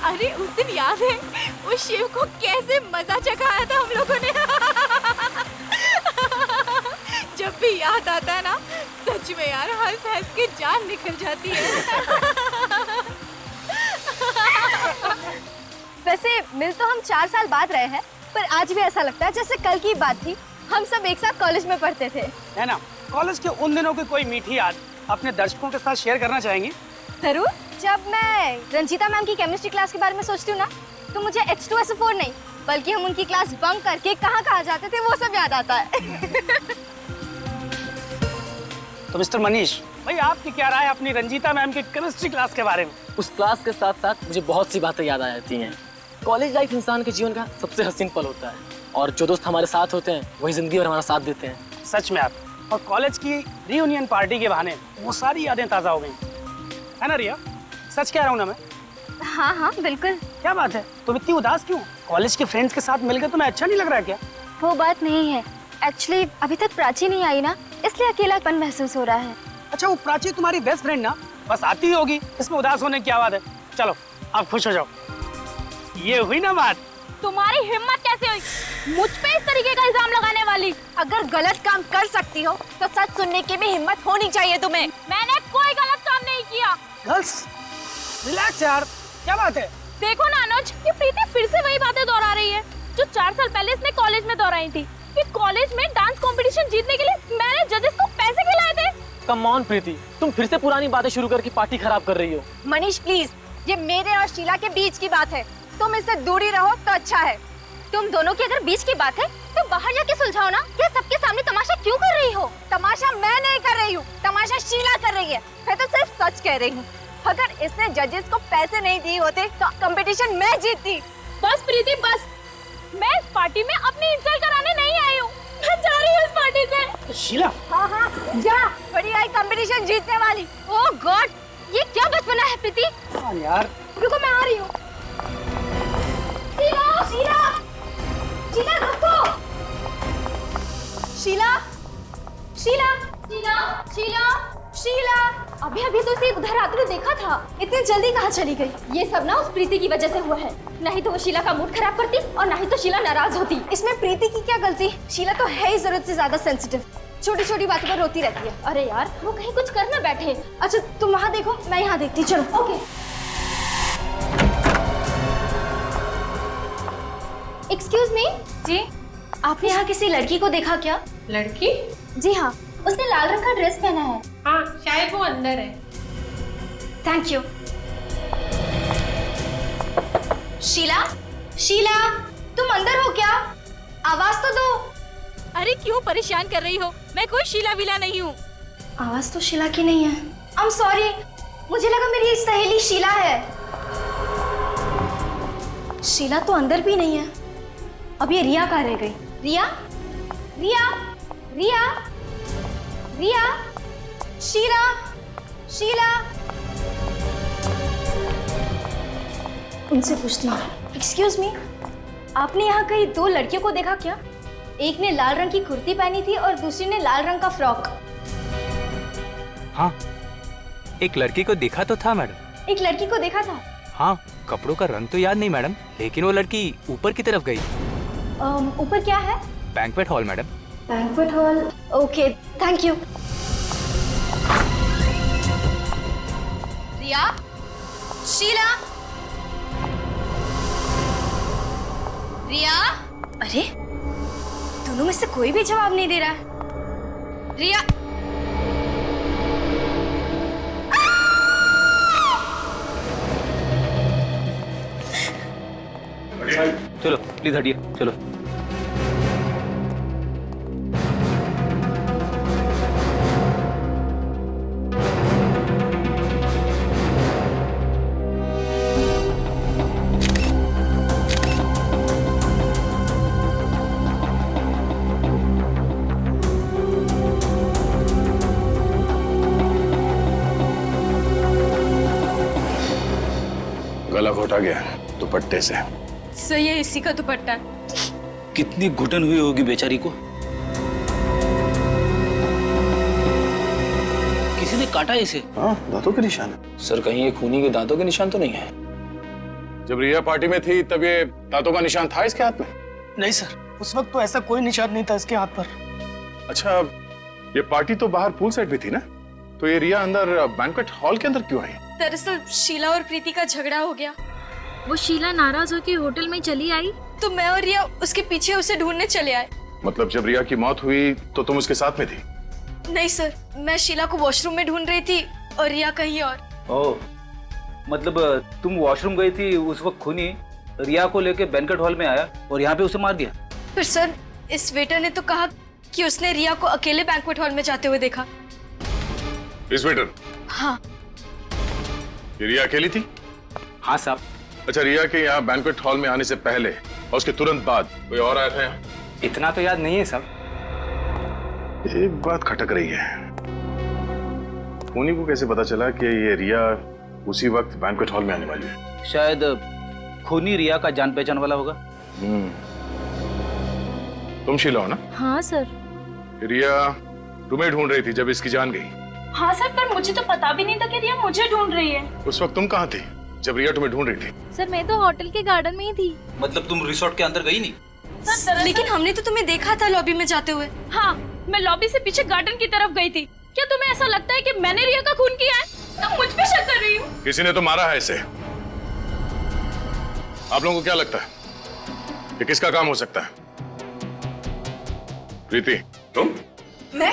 अरे उस दिन याद है उस शिव को कैसे मजा चखाया था हम लोगों ने। जब भी याद आता है ना सच में यार हंस हंस के जान निकल जाती है। वैसे मिल तो हम 4 साल बाद रहे हैं, पर आज भी ऐसा लगता है जैसे कल की बात थी। हम सब एक साथ कॉलेज में पढ़ते थे, है ना? कॉलेज के उन दिनों की कोई मीठी याद अपने दर्शकों के साथ शेयर करना चाहेंगी? जरूर। जब मैं रंजीता मैम की केमिस्ट्री क्लास के बारे में सोचती हूँ ना, तो मुझे H2SO4 नहीं बल्कि हम उनकी क्लास बंक करके कहाँ जाते थे वो सब याद आता है। तो मिस्टर मनीष भाई, आपकी क्या राय अपनी रंजीता मैम की केमिस्ट्री क्लास के बारे में? उस क्लास के साथ साथ मुझे बहुत सी बातें याद आ जाती हैं। कॉलेज लाइफ इंसान के जीवन का सबसे हसीन पल होता है, और जो दोस्त हमारे साथ होते हैं वही जिंदगी भर हमारा साथ देते हैं। सच में आप, और कॉलेज की रियूनियन पार्टी के बहाने वो सारी यादें ताज़ा हो गई, है ना रिया? सच कह रहा हूँ ना मैं? हाँ हाँ बिल्कुल। क्या बात है, तुम इतनी उदास क्यों? कॉलेज के फ्रेंड्स के साथ मिलकर तुम्हें अच्छा नहीं लग रहा क्या? वो बात नहीं है, एक्चुअली अभी तक प्राची नहीं आई ना, इसलिए अकेलापन महसूस हो रहा है। अच्छा, वो प्राची तुम्हारी बेस्ट फ्रेंड ना, बस आती ही होगी, इसमें उदास होने की क्या बात है? चलो आप खुश हो जाओ। ये हुई ना बात। तुम्हारी हिम्मत कैसे हुई मुझ पे इस तरीके का इल्जाम लगाने वाली? अगर गलत काम कर सकती हो तो सच सुनने की भी हिम्मत होनी चाहिए तुम्हें। मैंने कोई गलत काम नहीं किया। गर्ल्स रिलैक्स यार, क्या बात है? देखो ना अनुज, ये प्रीति फिर से वही बातें दोहरा रही है जो 4 साल पहले इसने कॉलेज में दोहराई थी कि कॉलेज में डांस कंपटीशन जीतने के लिए मैंने जजेस को पैसे खिलाए थे। कम ऑन प्रीति, तुम फिर से पुरानी बातें शुरू करके पार्टी खराब कर रही हो। मनीष प्लीज, ये मेरे और शीला के बीच की बात है, तुम इससे दूरी रहो तो अच्छा है। तुम दोनों की अगर बीच की बात है तो बाहर जाके सुलझाओ ना, ये सबके सामने तमाशा क्यों कर रही हो? तमाशा मैं नहीं कर रही हूँ, तमाशा शीला कर रही है। मैं तो सिर्फ सच कह रही हूँ, अगर इसने जजेस को पैसे नहीं दिए होते तो कंपटीशन मैं जीतती। बस प्रीति बस, मैं इस पार्टी में अपनी इंसल्ट कराने नहीं आई हूँ, मैं जा रही हूँ इस पार्टी से। शीला, हाँ हाँ जा, बड़ी आई कंपटीशन जीतने वाली। ओह गॉड, ये क्या बचपना है प्रीति। हाँ यार, रुको मैं आ रही हूँ। शीला शीला शीला रुको। शीला शीला शीला शीला शीला, अभी अभी तो इसे उधर आते हुए देखा था, इतनी जल्दी कहाँ चली गई? ये सब ना उस प्रीति की वजह से हुआ है, नहीं तो वो शीला का मूड खराब करती और ना ही तो शीला नाराज होती। इसमें प्रीति की क्या गलती? शीला तो है ही जरूरत से ज्यादा सेंसिटिव, छोटी छोटी बातों पर रोती रहती है। अरे यार वो कहीं कुछ कर ना बैठे। अच्छा तुम वहाँ देखो, मैं यहाँ देखती। चलो ओके। Excuse me. जी? आपने यहाँ किसी लड़की को देखा क्या? लड़की? जी हाँ, उसने लाल रंग का ड्रेस पहना है। हाँ शायद वो अंदर है। Thank you. शीला शीला, तुम अंदर हो क्या? आवाज तो दो। अरे क्यों परेशान कर रही हो? मैं कोई शीला विला नहीं हूँ। आवाज तो शीला की नहीं है। आई एम सॉरी, मुझे लगा मेरी सहेली शीला है। शीला तो अंदर भी नहीं है। अब ये रिया कहाँ रह गई? रिया रिया रिया रिया, शीला शीला। उनसे पूछती हूँ। एक्सक्यूज मी, आपने यहाँ कहीं 2 लड़कियों को देखा क्या? एक ने लाल रंग की कुर्ती पहनी थी और दूसरी ने लाल रंग का फ्रॉक। हाँ, एक लड़की को देखा तो था मैडम। एक लड़की को देखा था? हाँ, कपड़ों का रंग तो याद नहीं मैडम, लेकिन वो लड़की ऊपर की तरफ गई। ऊपर क्या है? Banquet hall madam. Banquet hall, okay thank you. Riya, Sheela, Riya. अरे दोनों में से कोई भी जवाब नहीं दे रहा है। रिया, चलो प्लीज हटिए, चलो। गला घोटा गया दुपट्टे से। सही है, इसी का दुपट्टा है। कितनी घुटन हुई होगी बेचारी को। किसी ने काटा है इसे? हाँ, दांतों के निशान है। सर कहीं ये खूनी के दांतों के निशान तो नहीं है? जब रिया पार्टी में थी तब ये दांतों का निशान था इसके हाथ में? नहीं सर, उस वक्त तो ऐसा कोई निशान नहीं था इसके हाथ पर। अच्छा, ये पार्टी तो बाहर पूल साइड में थी ना, तो ये रिया अंदर बैंक्वेट हॉल के अंदर क्यों आई? दरअसल शीला और प्रीति का झगड़ा हो गया। वो शीला नाराज होकर होटल में चली आई तो मैं और रिया उसके पीछे उसे ढूंढने चले आए। मतलब जब रिया की मौत हुई तो तुम उसके साथ में थी? नहीं सर, मैं शीला को वॉशरूम में ढूंढ रही थी और रिया कहीं और। ओह, मतलब तुम वॉशरूम गई थी उस वक्त खूनी रिया को लेके बैंक्वेट हॉल में आया और यहाँ पे उसे मार दिया? फिर सर इस वेटर ने तो कहा कि उसने रिया को अकेले बैंक्वेट हॉल में जाते हुए देखा। इस वेटर? हाँ। ये रिया अकेली थी? हाँ साहब। अच्छा, रिया के यहाँ बैंक्वेट हॉल में आने से पहले और उसके तुरंत बाद कोई और आया था यहाँ? इतना तो याद नहीं है साहब। एक बात खटक रही है, खूनी को कैसे पता चला कि ये रिया उसी वक्त बैंक्वेट हॉल में आने वाली है? शायद खूनी रिया का जान पहचान वाला होगा। तुम शीला हो ना? हाँ सर। रिया तुम्हें ढूंढ रही थी जब इसकी जान गई? हाँ सर, पर मुझे तो पता भी नहीं था कि रिया मुझे ढूंढ रही है। उस वक्त तुम कहाँ थी जब रिया तुम्हें ढूंढ रही थी? सर मैं तो होटल के गार्डन में ही थी। मतलब तुम रिसोर्ट के अंदर गई नहीं? सर लेकिन हमने तो तुम्हें देखा था लॉबी में जाते हुए। हाँ, मैं लॉबी से पीछे गार्डन की तरफ गई थी। क्या तुम्हें ऐसा लगता है कि मैंने रिया का खून किया है? तुम मुझ पे शक कर रही हो? किसी ने तो मारा है इसे। आप लोगों को क्या लगता है ये किसका काम हो सकता है? प्रीति, तुम? मैं?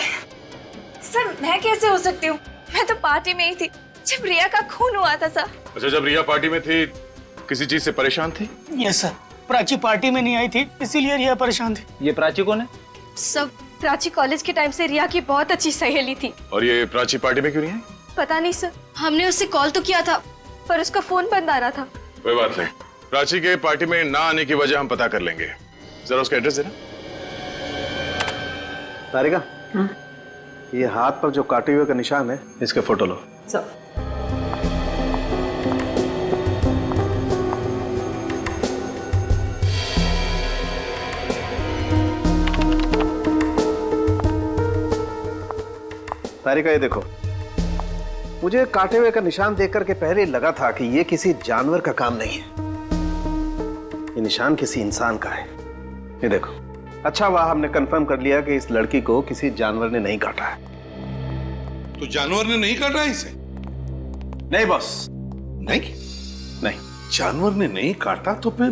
सर मैं कैसे हो सकती हूँ? मैं तो पार्टी में ही थी जब रिया का खून हुआ था सर। अच्छा, जब रिया पार्टी में थी किसी चीज से परेशान थी? यस सर, प्राची पार्टी में नहीं आई थी, इसीलिए रिया परेशान थी। ये प्राची कौन है? सब प्राची कॉलेज के टाइम से रिया की बहुत अच्छी सहेली थी। और ये प्राची पार्टी में क्यों नहीं आई? पता नहीं सर, हमने उससे कॉल तो किया था पर उसका फोन बंद आ रहा था। कोई बात नहीं, प्राची के पार्टी में ना आने की वजह हम पता कर लेंगे। जरा उसका एड्रेस देना। तारिका, ये हाथ पर जो काटे हुए का निशान है, इसके फोटो लो। तारिका, ये देखो, मुझे काटे हुए का निशान देख करके पहले लगा था कि ये किसी जानवर का काम नहीं है, ये निशान किसी इंसान का है। ये देखो, अच्छा हुआ हमने कंफर्म कर लिया कि इस लड़की को किसी जानवर ने नहीं काटा है। तो जानवर ने नहीं काटा इसे? नहीं बॉस, नहीं नहीं। जानवर ने नहीं काटा तो फिर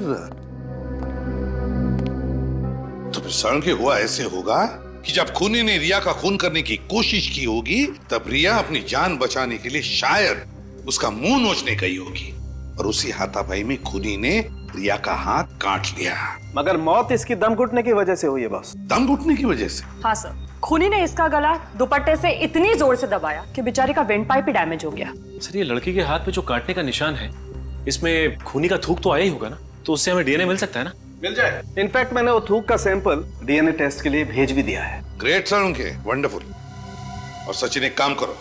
सड़न के हुआ ऐसे होगा कि जब खूनी ने रिया का खून करने की कोशिश की होगी तब रिया अपनी जान बचाने के लिए शायद उसका मुंह नोचने गई होगी और उसी हाथापाई में खूनी ने रिया का हाथ काट लिया। मगर मौत इसकी दम घुटने की वजह से हुई है बॉस। दम घुटने की वजह से? हाँ सर, खूनी ने इसका गला दुपट्टे से इतनी जोर से दबाया कि बेचारी का वेंट पाइप ही डैमेज हो गया। सर ये लड़की के हाथ पे जो काटने का निशान है, इसमें खूनी का थूक तो आया ही होगा ना, तो उससे हमें डीएनए मिल सकता है ना? मिल जाए। इनफैक्ट मैंने वो थूक का सैंपल डीएनए टेस्ट के लिए भेज भी दिया है। ग्रेट सर उनके, वंडरफुल। और सचिन एक काम करो,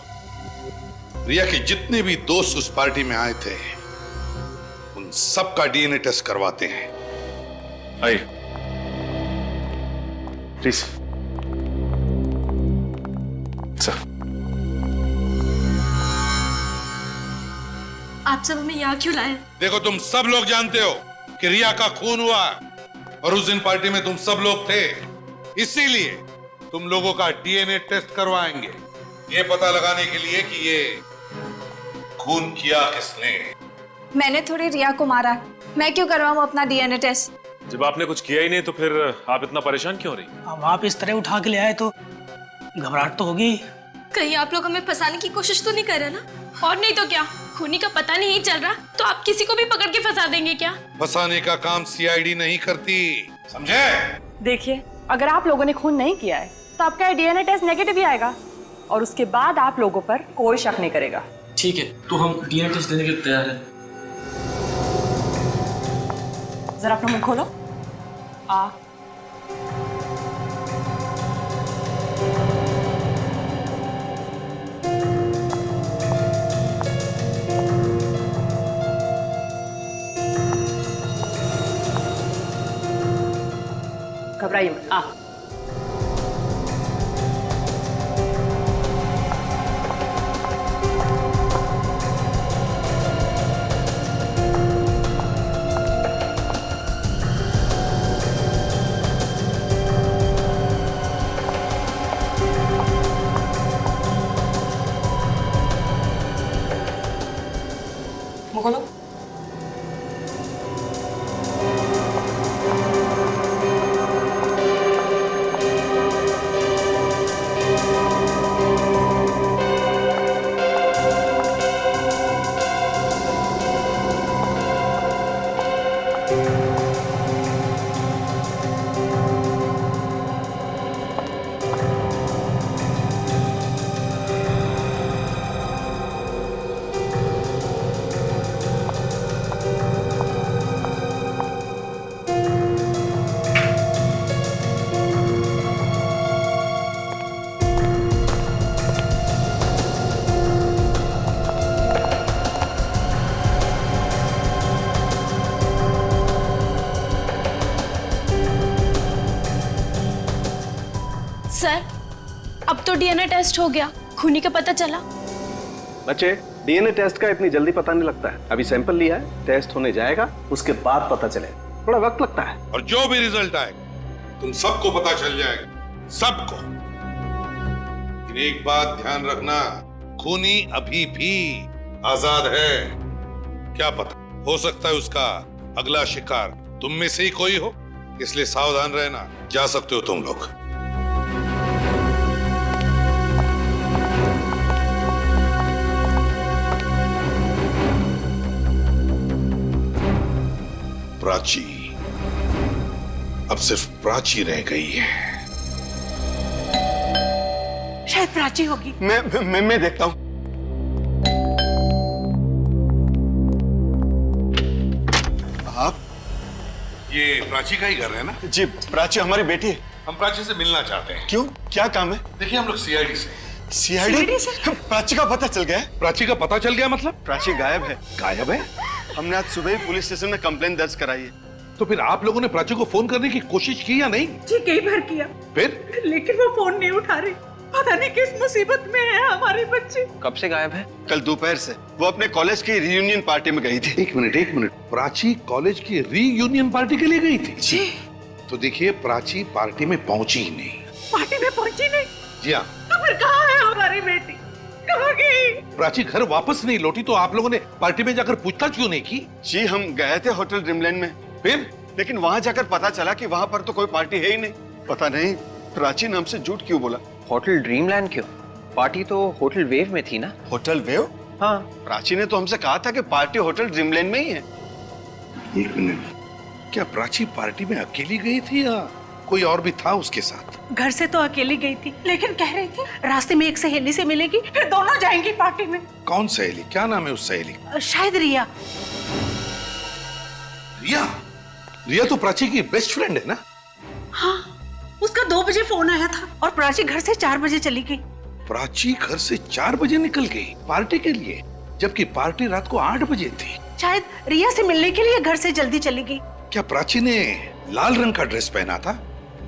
रिया के जितने भी दोस्त उस पार्टी में आए थे उन सबका डीएनए टेस्ट करवाते हैं। आइए प्लीज सर। आप सब हमें यहाँ क्यों लाए? देखो, तुम सब लोग जानते हो कि रिया का खून हुआ और उस दिन पार्टी में तुम सब लोग थे, इसीलिए तुम लोगों का डीएनए टेस्ट करवाएंगे, ये पता लगाने के लिए कि ये खून किया किसने। मैंने थोड़ी रिया को मारा, मैं क्यों करवाऊं अपना डीएनए टेस्ट? जब आपने कुछ किया ही नहीं तो फिर आप इतना परेशान क्यों हो रही? अब आप इस तरह उठा के ले आए तो घबराहट तो होगी। कहीं आप लोग हमें फंसाने की कोशिश तो नहीं कर रहे ना? और नहीं तो क्या, खूनी का पता नहीं चल रहा तो आप किसी को भी पकड़ के फंसा देंगे क्या? फंसाने का काम सीआईडी नहीं करती, समझे? देखिए, अगर आप लोगों ने खून नहीं किया है तो आपका डीएनए टेस्ट नेगेटिव ही आएगा और उसके बाद आप लोगों पर कोई शक नहीं करेगा। ठीक है, तो हम डीएनए टेस्ट देने के लिए तैयार हैं। जरा अपना मुंह खोलो। घबराइए मत। सर, अब तो डीएनए टेस्ट हो गया, खूनी का पता चला। बच्चे, डीएनए टेस्ट का इतनी जल्दी पता नहीं लगता है। अभी सैंपल लिया है, टेस्ट होने जाएगा, उसके बाद पता चलेगा। थोड़ा वक्त लगता है। और जो भी रिजल्ट आएगा तुम सबको पता चल जाएगा, सबको। लेकिन एक बात ध्यान रखना, खूनी अभी भी आजाद है। क्या पता, हो सकता है उसका अगला शिकार तुम में से ही कोई हो, इसलिए सावधान रहना। जा सकते हो तुम लोग। प्राची, अब सिर्फ प्राची रह गई है। शायद प्राची होगी। मैं देखता हूँ। आप ये प्राची का ही घर है ना? जी, प्राची हमारी बेटी है। हम प्राची से मिलना चाहते हैं। क्यों, क्या काम है? देखिए, हम लोग सीआईडी से। सीआईडी से? प्राची का पता चल गया है? प्राची का पता चल गया मतलब? प्राची गायब है। गायब है? हमने आज सुबह ही पुलिस स्टेशन में कंप्लेंट दर्ज कराई है। तो फिर आप लोगों ने प्राची को फोन करने की कोशिश की या नहीं? जी कई बार किया, फिर? लेकिन वो फोन नहीं उठा रही। पता नहीं किस मुसीबत में है हमारी बच्ची। कब से गायब है? कल दोपहर से। वो अपने कॉलेज की रियूनियन पार्टी में गई थी। एक मिनट। प्राची कॉलेज की रीयूनियन पार्टी के लिए गई थी? जी। तो देखिए, प्राची पार्टी में पहुंची ही नहीं। पार्टी में पहुंची नहीं? जी हाँ। तो फिर कहाँ है हमारी बेटी? कहाँ गई? प्राची घर वापस नहीं लौटी, तो आप लोगों ने पार्टी में जाकर पूछताछ क्यों नहीं की? जी, हम गए थे होटल ड्रीमलैंड में। फिर? लेकिन वहां जाकर पता चला कि वहां पर तो कोई पार्टी है ही नहीं। पता नहीं प्राची नाम से झूठ क्यों बोला। होटल ड्रीमलैंड क्यों? पार्टी तो होटल वेव में थी ना? Hotel wave? हाँ। प्राची ने तो हमसे कहा था कि पार्टी होटल ड्रीमलैंड में ही है। एक मिनट, क्या प्राची पार्टी में अकेली गई थी या कोई और भी था उसके साथ? घर से तो अकेली गई थी, लेकिन कह रही थी रास्ते में एक सहेली से मिलेगी, फिर दोनों जाएंगी पार्टी में। कौन सहेली? क्या नाम है उस सहेली का? शायद रिया। रिया? रिया तो प्राची की बेस्ट फ्रेंड है ना? हाँ, उसका 2 बजे फोन आया था और प्राची घर से 4 बजे चली गई। प्राची घर से 4 बजे निकल गई पार्टी के लिए, जबकि पार्टी रात को 8 बजे थी। शायद रिया से मिलने के लिए घर से जल्दी चली गई। क्या प्राची ने लाल रंग का ड्रेस पहना था?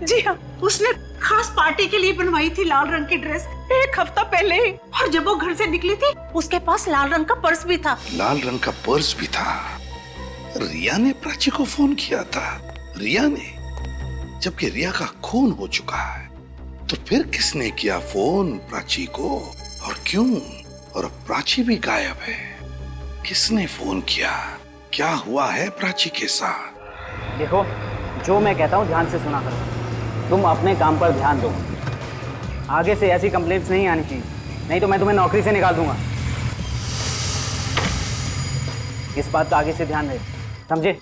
जी हाँ, उसने खास पार्टी के लिए बनवाई थी लाल रंग की ड्रेस 1 हफ्ता पहले ही। और जब वो घर से निकली थी, उसके पास लाल रंग का पर्स भी था। लाल रंग का पर्स भी था। रिया ने प्राची को फोन किया था। रिया ने? जबकि रिया का खून हो चुका है, तो फिर किसने किया फोन प्राची को और क्यों? और अब प्राची भी गायब है। किसने फोन किया? क्या हुआ है प्राची के साथ? देखो, जो मैं कहता हूँ ध्यान से सुना करो। तुम अपने काम पर ध्यान दो। आगे से ऐसी कंप्लेंट्स नहीं आनी चाहिए, नहीं तो मैं तुम्हें नौकरी से निकाल दूंगा। इस बात का आगे से ध्यान रहे, समझे?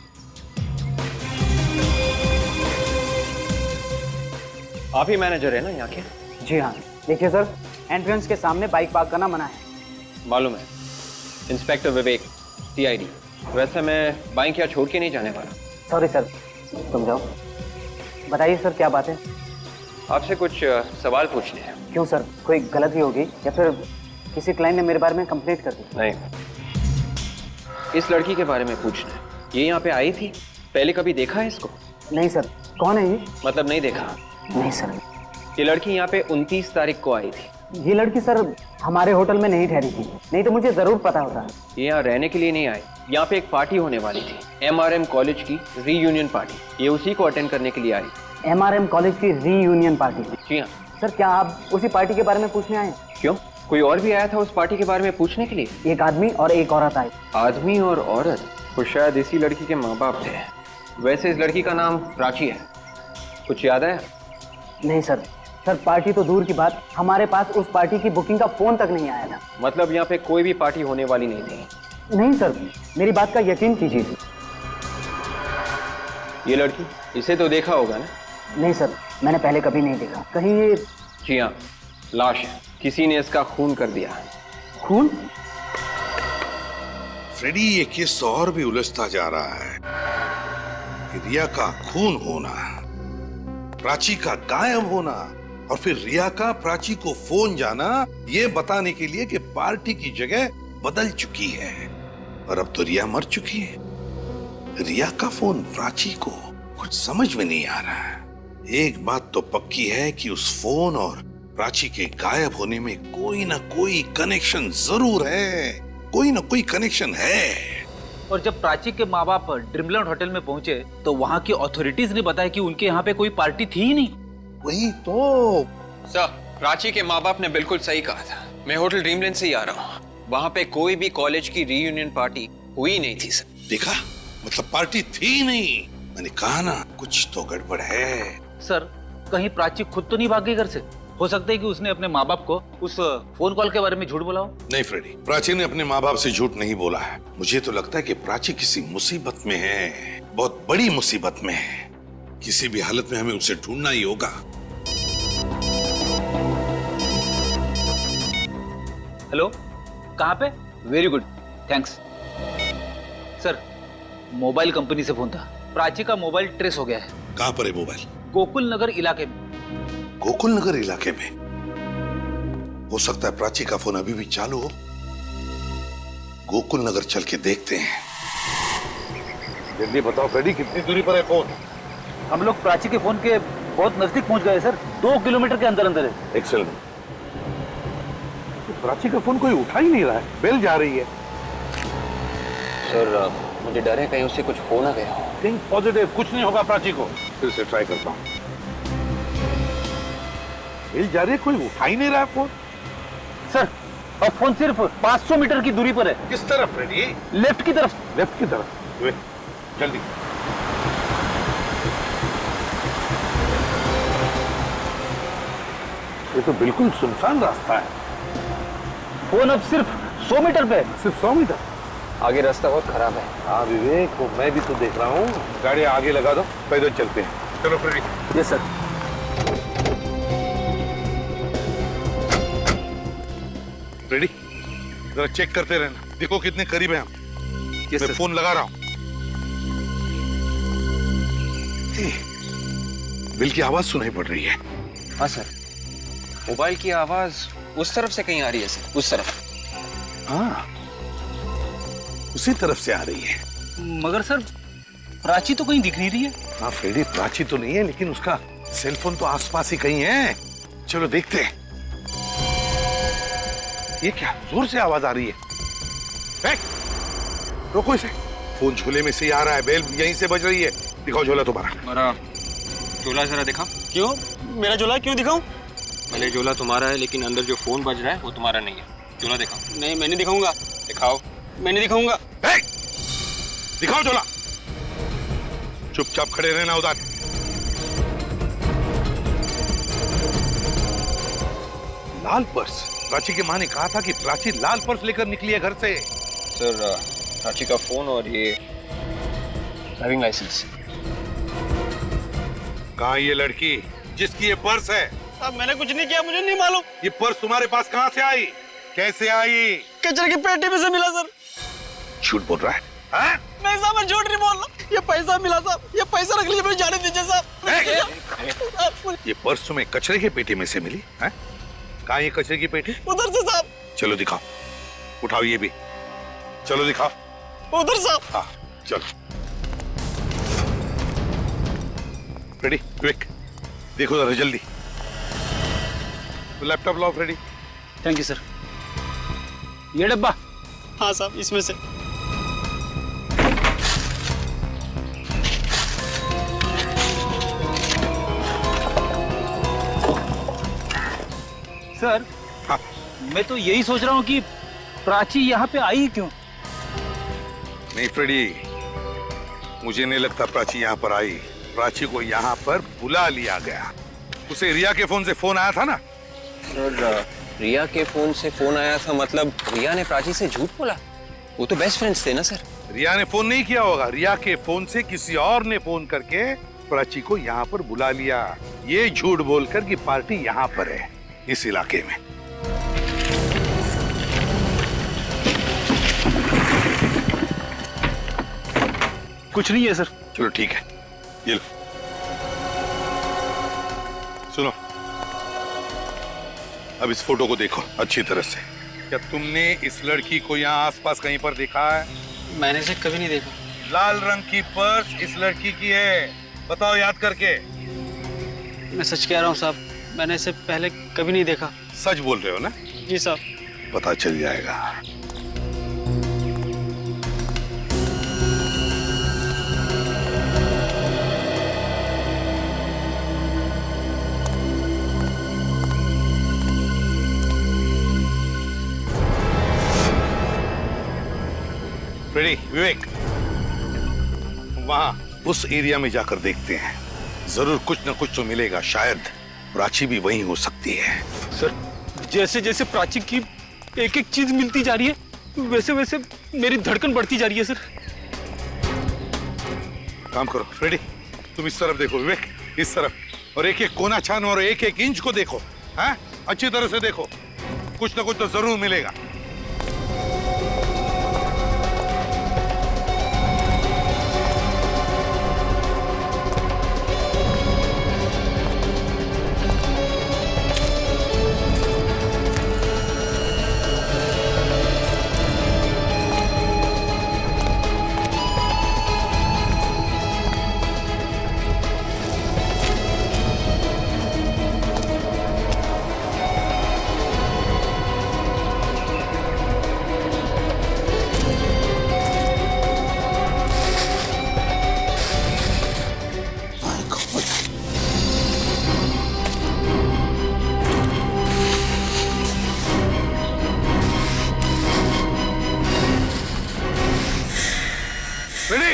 आप ही मैनेजर है ना यहाँ के? जी हाँ। देखिए सर, एंट्रेंस के सामने बाइक पार्क करना मना है। मालूम है। इंस्पेक्टर विवेक, सीआईडी। वैसे मैं बाइक यहाँ छोड़ के नहीं जाने वाला। सॉरी सर, तुम जाओ। बताइए सर, क्या बात है? आपसे कुछ सवाल पूछने हैं। क्यों सर, कोई गलती होगी या फिर किसी क्लाइंट ने मेरे बारे में कंप्लेंट कर दी? नहीं, इस लड़की के बारे में पूछना है। ये यहाँ पे आई थी, पहले कभी देखा है इसको? नहीं सर। कौन है ये? मतलब नहीं देखा? नहीं सर। ये लड़की यहाँ पे 29 तारीख को आई थी। ये लड़की सर हमारे होटल में नहीं ठहरी थी, नहीं तो मुझे जरूर पता होता। ये यहाँ रहने के लिए नहीं आई, यहाँ पे एक पार्टी होने वाली थी, MRM कॉलेज की रीयूनियन पार्टी। ये उसी को अटेंड करने के लिए आई। MRM कॉलेज की रीयूनियन पार्टी? जी हाँ। सर, क्या आप उसी पार्टी के बारे में पूछने आए? क्यों, कोई और भी आया था उस पार्टी के बारे में पूछने के लिए? एक आदमी और एक औरत आए। आदमी और औरत? तो शायद इसी लड़की के माँ बाप थे। वैसे इस लड़की का नाम प्राची है, कुछ याद है? नहीं सर। सर, पार्टी तो दूर की बात, हमारे पास उस पार्टी की बुकिंग का फोन तक नहीं आया था। मतलब यहाँ पे कोई भी पार्टी होने वाली नहीं थी? नहीं सर, मेरी बात का यकीन कीजिए। ये लड़की, इसे तो देखा होगा ना? नहीं सर, मैंने पहले कभी नहीं देखा। कहीं ये? जी हाँ, लाश है, किसी ने इसका खून कर दिया है। खून? फ्रेडी, ये केस तो और भी उलझता जा रहा है। रिया का खून होना, प्राची का गायब होना, और फिर रिया का प्राची को फोन जाना, ये बताने के लिए कि पार्टी की जगह बदल चुकी है और अब तो रिया मर चुकी है। रिया का फोन प्राची को, कुछ समझ में नहीं आ रहा है। एक बात तो पक्की है कि उस फोन और प्राची के गायब होने में कोई ना कोई कनेक्शन जरूर है, कोई ना कोई कनेक्शन है। और जब प्राची के माँ बाप ड्रीमलैंड होटल में पहुंचे तो वहाँ की अथॉरिटीज ने बताया कि उनके यहाँ पे कोई पार्टी थी ही नहीं। वही तो सर, प्राची के माँ बाप ने बिल्कुल सही कहा था। मैं होटल ड्रीमलैंड से ही आ रहा हूँ। वहाँ पे कोई भी कॉलेज की रीयूनियन पार्टी हुई नहीं थी सर। देखा, मतलब पार्टी थी नहीं। मैंने कहा ना, कुछ तो गड़बड़ है। सर, कहीं प्राची खुद तो नहीं भाग गई घर से? हो सकता है कि उसने अपने माँ बाप को उस फोन कॉल के बारे में झूठ बोला हो। नहीं फ्रेडी, प्राची ने अपने माँ बाप से झूठ नहीं बोला है। मुझे तो लगता है कि प्राची किसी मुसीबत में है, बहुत बड़ी मुसीबत में है। किसी भी हालत में हमें उसे ढूंढना ही होगा। हेलो, कहाँ पे? Very good, thanks. Sir, mobile company से फोन था। प्राची का मोबाइल ट्रेस हो गया है। कहाँ पर है मोबाइल? गोकुल नगर इलाके में। गोकुल नगर इलाके में? हो सकता है प्राची का फोन अभी भी चालू हो। गोकुल नगर चल के देखते हैं। जल्दी बताओ फ्रेडी, कितनी दूरी पर है फोन? हम लोग प्राची के फोन के बहुत नजदीक पहुंच गए सर। 2 किलोमीटर के अंदर अंदर है। एक्सेलेंट। तो प्राची का फोन कोई उठा ही नहीं रहा है, बेल जा रही है। सर, मुझे डर है कहीं उससे कुछ हो ना गया हो। थिंक पॉजिटिव, कुछ नहीं होगा प्राची को। फिर से ट्राई करता हूँ। बेल जा रही है, कोई उठा ही नहीं रहा है फोन। सर, और फोन सिर्फ 500 मीटर की दूरी पर है। किस तरफ फ्रेडी? लेफ्ट की तरफ। लेफ्ट की तरफ। वे, जल्दी। ये तो बिल्कुल सुनसान रास्ता है। फोन अब सिर्फ 100 मीटर पे है। सिर्फ 100 मीटर? आगे रास्ता बहुत खराब है। हाँ विवेक, वो मैं भी तो देख रहा हूँ। गाड़ी आगे लगा दो, पैदल चलते हैं। चलो फ्रेडी। Yes sir. रेडी, जरा चेक करते रहना, देखो कितने करीब है हम। मैं फोन लगा रहा हूँ। बिल की आवाज सुनाई पड़ रही है। हाँ सर, मोबाइल की आवाज उस तरफ से कहीं आ रही है सर, उस तरफ। हाँ, उसी तरफ से आ रही है। मगर सर, प्राची तो कहीं दिख नहीं रही है। हाँ फ्रेडी, प्राची तो नहीं है, लेकिन उसका सेलफोन तो आसपास ही कहीं है। चलो देखते हैं। ये क्या जोर से आवाज आ रही है? रोको इसे। फोन झोले में से ही आ रहा है, बेल यहीं से बज रही है। दिखाओ झोला तुम्हारा। मेरा झोला जरा दिखाओ। क्यों? मेरा झोला क्यों दिखाऊं? भले झोला तुम्हारा है, लेकिन अंदर जो फोन बज रहा है वो तुम्हारा नहीं है। झोला दिखाओ। नहीं, मैं नहीं दिखाऊंगा। दिखाओ। मैं नहीं दिखाऊंगा। दिखाओ झोला। चुपचाप खड़े रहना उधर। लाल पर्स? प्राची की माँ ने कहा था कि प्राची लाल पर्स लेकर निकली है घर से। सर, प्राची का फोन और ये ड्राइविंग लाइसेंस। कहाँ ये लड़की जिसकी ये पर्स है? अब मैंने कुछ नहीं किया, मुझे नहीं मालूम। ये पर्स तुम्हारे पास कहाँ से आई? कैसे आई? कचरे की पेटी में से मिला सर। झूठ बोल रहा है? हाँ? नहीं साहब, मैं झूठ नहीं बोल रहा। ये पैसा मिला साहब, ये पैसा रख लीजिए, मुझे जाने दीजिए साहब। ये पर्स तुम्हें कचरे की पेटी में से मिली है? कहाँ ये कचरे की पेटी? उधर से साहब। चलो दिखाओ, उठाओ ये भी। चलो दिखाओ। उधर साहब। हाँ चलो। रेडी, क्विक देखो जरा जल्दी। तो लैपटॉप लाओ रेडी। Thank you sir. ये डब्बा? हाँ साहब, इसमें से। सर, हाँ। मैं तो यही सोच रहा हूँ कि प्राची यहाँ पे आई क्यों? नहीं फ्रेडी, मुझे नहीं लगता प्राची यहाँ पर आई। प्राची को यहाँ पर बुला लिया गया। उसे रिया के फोन से फोन आया था ना? सर, रिया के फोन से फोन आया था, मतलब रिया ने प्राची से झूठ बोला? वो तो बेस्ट फ्रेंड्स थे ना सर। रिया ने फोन नहीं किया होगा। रिया के फोन से किसी और ने फोन करके प्राची को यहाँ पर बुला लिया, ये झूठ बोलकर कि पार्टी यहाँ पर है, इस इलाके में। कुछ नहीं है सर। चलो ठीक है, ये लो। सुनो, अब इस फोटो को देखो अच्छी तरह से। क्या तुमने इस लड़की को यहाँ आसपास कहीं पर देखा है? मैंने इसे कभी नहीं देखा। लाल रंग की पर्स इस लड़की की है, बताओ याद करके। मैं सच कह रहा हूँ साहब, मैंने इसे पहले कभी नहीं देखा। सच बोल रहे हो ना? जी साहब। पता चल जाएगा। रेडी विवेक, वहां उस एरिया में जाकर देखते हैं, जरूर कुछ ना कुछ तो मिलेगा। शायद प्राची भी वहीं हो सकती है। सर, जैसे जैसे प्राची की एक एक चीज मिलती जा रही है, वैसे वैसे मेरी धड़कन बढ़ती जा रही है सर। काम करो फ्रेडी, तुम इस तरफ देखो, विवेक इस तरफ, और एक एक कोना छानो और एक एक इंच को देखो। हैं? अच्छी तरह से देखो, कुछ ना कुछ तो जरूर मिलेगा।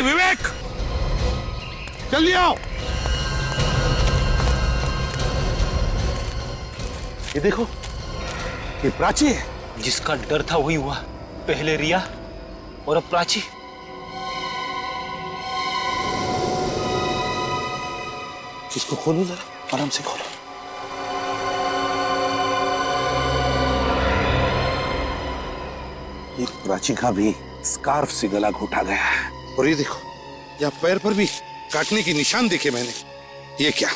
विवेक, जल्दी आओ। ये देखो, ये प्राची है। जिसका डर था वही हुआ, पहले रिया और अब प्राची। इसको खोलो जरा, आराम से खोलो। ये प्राची का भी स्कार्फ से गला घोटा गया है। और ये देखो, यहाँ पैर पर भी काटने की निशान देखे मैंने। ये क्या?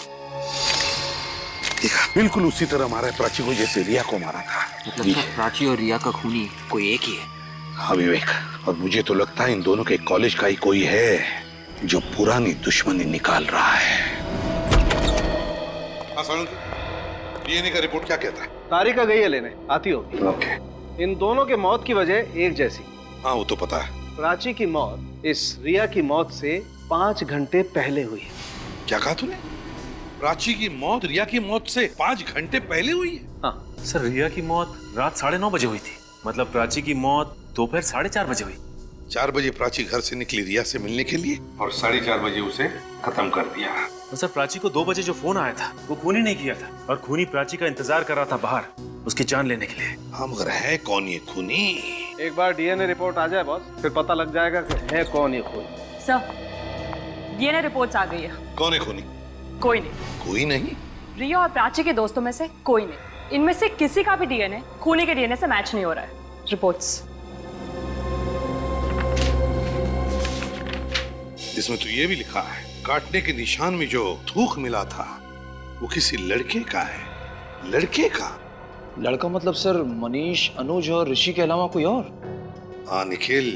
देखा, बिल्कुल उसी तरह मारा है प्राची को जैसे रिया को मारा था। मतलब प्राची और रिया का खूनी कोई एक ही है? हाँ विवेक, और मुझे तो लगता है इन दोनों के कॉलेज का ही कोई है जो पुरानी दुश्मनी निकाल रहा है। डीएनए का रिपोर्ट क्या कहता है? तारिका गई है लेने, आती होगी। ओके। इन दोनों के मौत की वजह एक जैसी। हाँ वो तो पता है। प्राची की मौत इस रिया की मौत से 5 घंटे पहले हुई है। क्या कहा तूने? प्राची की मौत रिया की मौत से 5 घंटे पहले हुई है? हाँ सर, रिया की मौत रात 9:30 बजे हुई थी। मतलब प्राची की मौत दोपहर 4:30 बजे हुई। 4 बजे प्राची घर से निकली रिया से मिलने के लिए और 4:30 बजे उसे खत्म कर दिया। तो सर, प्राची को 2 बजे जो फोन आया था वो खूनी नहीं किया था, और खूनी प्राची का इंतजार कर रहा था बाहर उसकी जान लेने के लिए। हाँ मगर है कौन ये खूनी? एक बार डीएनए रिपोर्ट आ जाए बॉस, फिर पता लग जाएगा कि है कौन ये खूनी। सर, डीएनए रिपोर्ट्स आ गई है। कौन है खूनी? कोई नहीं। कोई नहीं? रिया और प्राची के दोस्तों में से कोई नहीं। इनमें से किसी का भी डीएनए खूनी के डीएनए से मैच नहीं हो रहा है। रिपोर्ट्स। इसमें तो ये भी लिखा है, काटने के निशान में जो थूक मिला था वो किसी लड़के का है। लड़के का? लड़का मतलब सर मनीष, अनुज और ऋषि के अलावा कोई और? हाँ निखिल,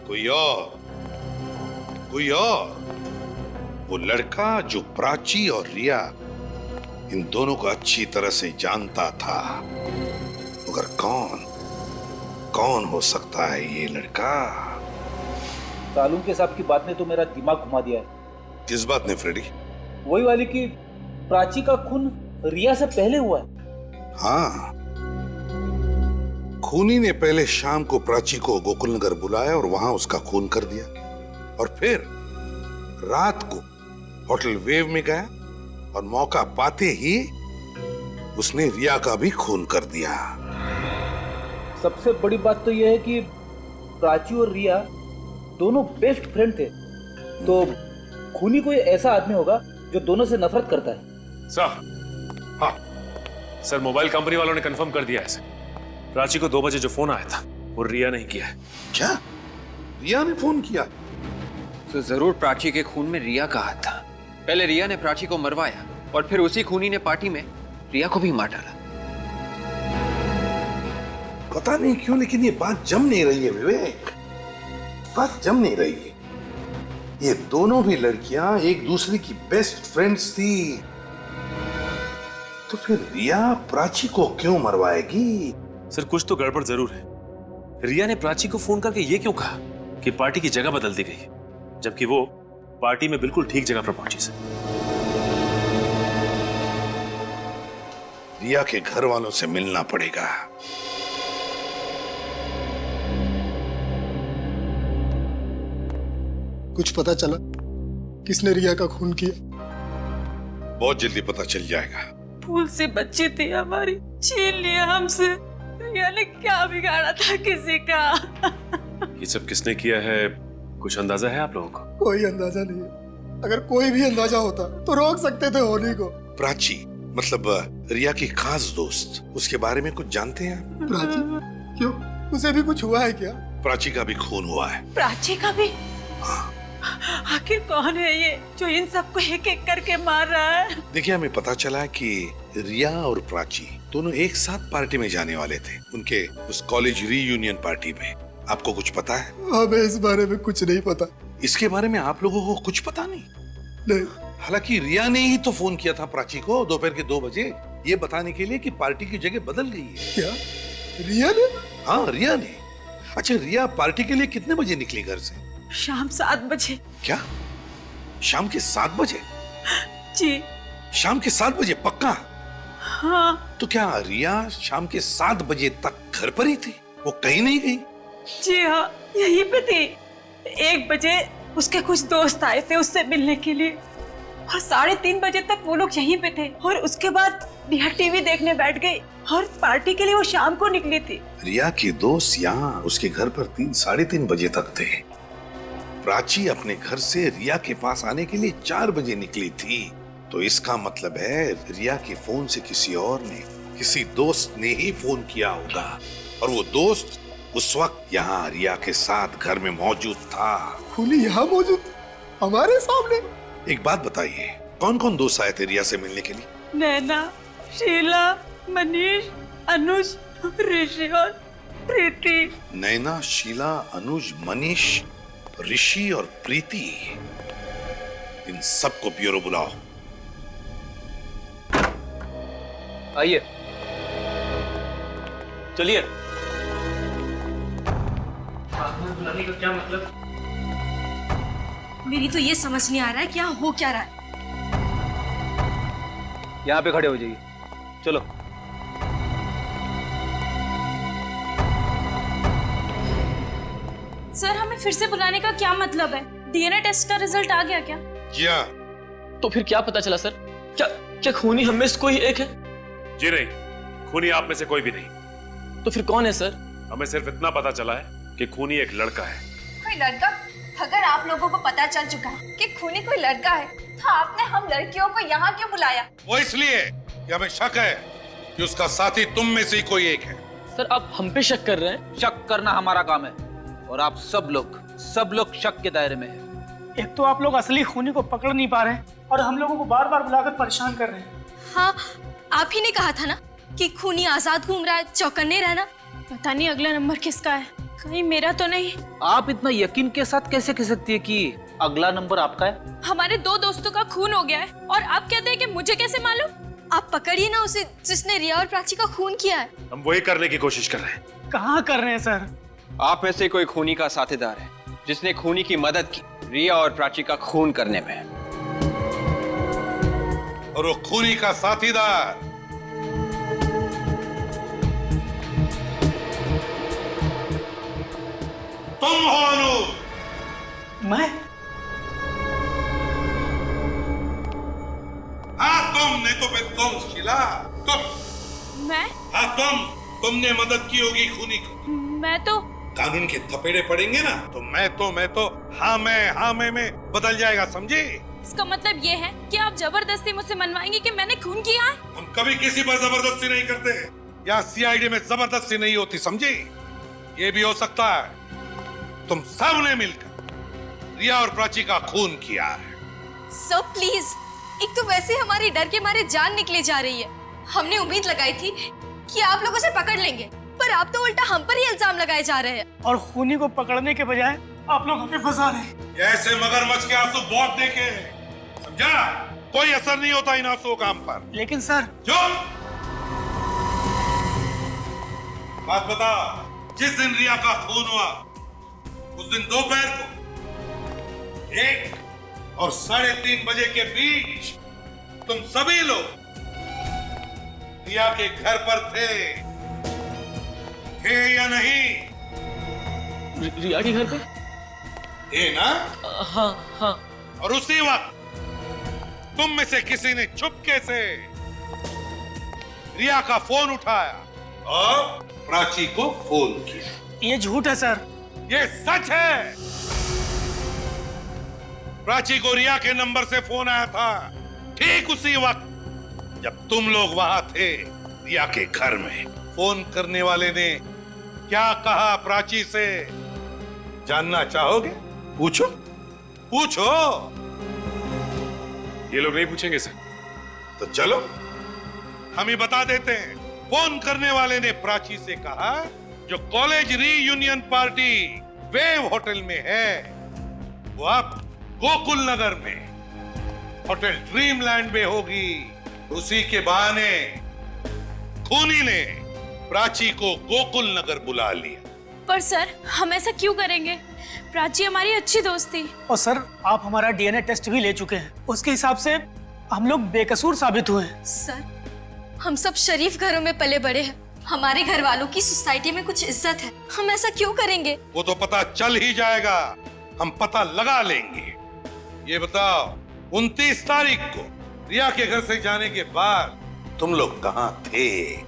कोई और, कोई और। वो लड़का जो प्राची और रिया इन दोनों को अच्छी तरह से जानता था। मगर कौन हो सकता है ये लड़का? तालुम के साहब की बात ने तो मेरा दिमाग घुमा दिया है। किस बात ने फ्रेडी? वही वाली कि प्राची का खून रिया से पहले हुआ है। हाँ, खूनी ने पहले शाम को प्राची को गोकुल नगर बुलाया और वहां उसका खून कर दिया, और फिर रात को होटल वेव में गया और मौका पाते ही उसने रिया का भी खून कर दिया। सबसे बड़ी बात तो यह है कि प्राची और रिया दोनों बेस्ट फ्रेंड थे, तो खूनी कोई ऐसा आदमी होगा जो दोनों से नफरत करता है। सर, हाँ सर, मोबाइल कंपनी वालों ने कंफर्म कर दिया है। प्राची को 2 बजे जो फोन आया था वो रिया ने किया है। क्या? रिया ने फोन किया? तो जरूर प्राची के खून में रिया का हाथ था। पहले रिया ने प्राची को मरवाया और फिर उसी खूनी ने पार्टी में रिया को भी मार डाला। पता नहीं क्यों, लेकिन ये बात जम नहीं रही है विवेक, बात जम नहीं रही है। ये दोनों भी लड़कियां एक दूसरे की बेस्ट फ्रेंड्स थी। तो फिर रिया प्राची को क्यों मरवाएगी? सर कुछ तो गड़बड़ जरूर है। रिया ने प्राची को फोन करके ये क्यों कहा कि पार्टी की जगह बदल दी गई, जबकि वो पार्टी में बिल्कुल ठीक जगह पर पहुंची सर। रिया के घर वालों से मिलना पड़ेगा। कुछ पता चला किसने रिया का खून किया? बहुत जल्दी पता चल जाएगा। भूल से बच्चे थे हमारी, छीन लिया हमसे। रिया ने क्या बिगाड़ा था किसी का? ये सब किसने किया है, कुछ अंदाजा है आप लोगों को? कोई अंदाजा नहीं है। अगर कोई भी अंदाजा होता तो रोक सकते थे होनी को। प्राची मतलब रिया की खास दोस्त, उसके बारे में कुछ जानते हैं आप? प्राची? क्यों, उसे भी कुछ हुआ है क्या? प्राची का भी खून हुआ है। प्राची का भी? आखिर कौन है ये जो इन सबको एक एक करके मार रहा है? देखिए, हमें पता चला कि रिया और प्राची दोनों एक साथ पार्टी में जाने वाले थे, उनके उस कॉलेज रीयूनियन पार्टी में। आपको कुछ पता है? हमें इस बारे में कुछ नहीं पता। इसके बारे में आप लोगों को कुछ पता नहीं? नहीं। हालांकि रिया ने ही तो फोन किया था प्राची को दोपहर के 2 बजे, ये बताने के लिए कि पार्टी की जगह बदल गई है। क्या रिया ने? हाँ, रिया ने। अच्छा, रिया पार्टी के लिए कितने बजे निकली घर से? शाम 7 बजे। क्या, शाम के 7 बजे? जी। शाम के 7 बजे पक्का? हाँ। तो क्या रिया शाम के 7 बजे तक घर पर ही थी, वो कहीं नहीं गई? जी हाँ, यहीं पे थी। 1 बजे उसके कुछ दोस्त आए थे उससे मिलने के लिए और 3:30 बजे तक वो लोग यहीं पे थे और उसके बाद रिया टीवी देखने बैठ गई और पार्टी के लिए वो शाम को निकली थी। रिया के दोस्त यहाँ उसके घर पर 3-3:30 बजे तक थे। प्राची अपने घर से रिया के पास आने के लिए 4 बजे निकली थी, तो इसका मतलब है रिया के फोन से किसी और ने, किसी दोस्त ने ही फोन किया होगा और वो दोस्त उस वक्त यहाँ रिया के साथ घर में मौजूद था। खूनी यहाँ मौजूद हमारे सामने? एक बात बताइए, कौन कौन दोस्त आए थे रिया से मिलने के लिए? नैना, शीला, मनीष, अनुज, ऋषि और प्रीति। नैना, शीला, अनुज, मनीष, ऋषि और प्रीति, इन सबको ब्यूरो बुलाओ। आइए। चलिए। बुलाने का क्या मतलब? मेरी तो ये समझ नहीं आ रहा है क्या हो क्या रहा है। यहाँ पे खड़े हो जाइए। चलो। सर, हमें फिर से बुलाने का क्या मतलब है? डीएनए टेस्ट का रिजल्ट आ गया क्या? क्या? तो फिर क्या पता चला सर? क्या खूनी हम में से कोई एक है? जी नहीं, खूनी आप में से कोई भी नहीं। तो फिर कौन है सर? हमें सिर्फ इतना पता चला है कि खूनी एक लड़का है। कोई लड़का? अगर आप लोगों को पता चल चुका है कि खूनी कोई लड़का है, तो आपने हम लड़कियों को यहाँ क्यों बुलाया? वो इसलिए कि हमें शक है कि उसका साथी तुम में से ही कोई एक है। सर, आप हम पे शक कर रहे हैं? शक करना हमारा काम है और आप सब लोग शक के दायरे में हैं। एक तो आप लोग असली खूनी को पकड़ नहीं पा रहे हैं और हम लोगों को बार बार बुलाकर परेशान कर रहे हैं। हाँ, आप ही ने कहा था ना कि खूनी आजाद घूम रहा है, चौकन्ने रहना। पता नहीं अगला नंबर किसका है, कहीं मेरा तो नहीं। आप इतना यकीन के साथ कैसे कह सकती है कि अगला नंबर आपका है? हमारे 2 दोस्तों का खून हो गया है और आप कहते हैं कि मुझे कैसे मालूम? आप पकड़िए ना उसे जिसने रिया और प्राची का खून किया है। हम वही करने की कोशिश कर रहे हैं। कहाँ कर रहे हैं सर? आप में से कोई खूनी का साथीदार है जिसने खूनी की मदद की रिया और प्राची का खून करने में। और वो खूनी का साथीदार तुम हो अनु। मैं? हाँ तुम, नहीं तो फिर तुम शीला, तुम। मैं? हाँ तुमने मदद की होगी खूनी को। मैं तो कानून के थपेड़े पड़ेंगे ना तो मैं तो हाँ मैं बदल जाएगा, समझे? इसका मतलब ये है कि आप जबरदस्ती मुझसे मनवाएंगे कि मैंने खून किया है? हम कभी किसी पर जबरदस्ती नहीं करते। यहाँ सीआईडी में जबरदस्ती नहीं होती, समझे? ये भी हो सकता है तुम सबने मिलकर रिया और प्राची का खून किया है। सर प्लीज, एक तो वैसे हमारी डर के मारे जान निकले जा रही है। हमने उम्मीद लगाई थी कि आप लोगों से पकड़ लेंगे, पर आप तो उल्टा हम पर ही इल्जाम लगाए जा रहे हैं। और खूनी को पकड़ने के बजाय आप लोग हमें फंसा रहे हैं। ऐसे मगरमच्छ के आंसू बहुत देखे, समझा? कोई असर नहीं होता इन अफसों काम पर। लेकिन सर। चुप! बात बता, जिस दिन रिया का खून हुआ उस दिन दोपहर को 1 और 3:30 बजे के बीच तुम सभी लोग रिया के घर पर थे या नहीं? रिया के घर पे? थे ना? हाँ हाँ। और उसी वक्त तुम में से किसी ने चुपके से रिया का फोन उठाया और प्राची को फोन किया। ये झूठ है सर। ये सच है। प्राची को रिया के नंबर से फोन आया था ठीक उसी वक्त जब तुम लोग वहां थे रिया के घर में। फोन करने वाले ने क्या कहा प्राची से जानना चाहोगे? पूछो पूछो। ये लोग नहीं पूछेंगे सर। तो चलो हम ही बता देते हैं। फोन करने वाले ने प्राची से कहा जो college reunion party wave hotel में है वो अब गोकुल नगर में होटल ड्रीमलैंड में होगी। उसी के बहाने खूनी ने प्राची को गोकुल नगर बुला लिया। पर सर हम ऐसा क्यों करेंगे? प्राची हमारी अच्छी दोस्त थी। और सर आप हमारा डीएनए टेस्ट भी ले चुके हैं, उसके हिसाब से हम लोग बेकसूर साबित हुए हैं। सर हम सब शरीफ घरों में पले बड़े हैं, हमारे घर वालों की सोसाइटी में कुछ इज्जत है, हम ऐसा क्यों करेंगे? वो तो पता चल ही जाएगा, हम पता लगा लेंगे। ये बताओ 29 तारीख को रिया के घर से जाने के बाद तुम लोग कहाँ थे?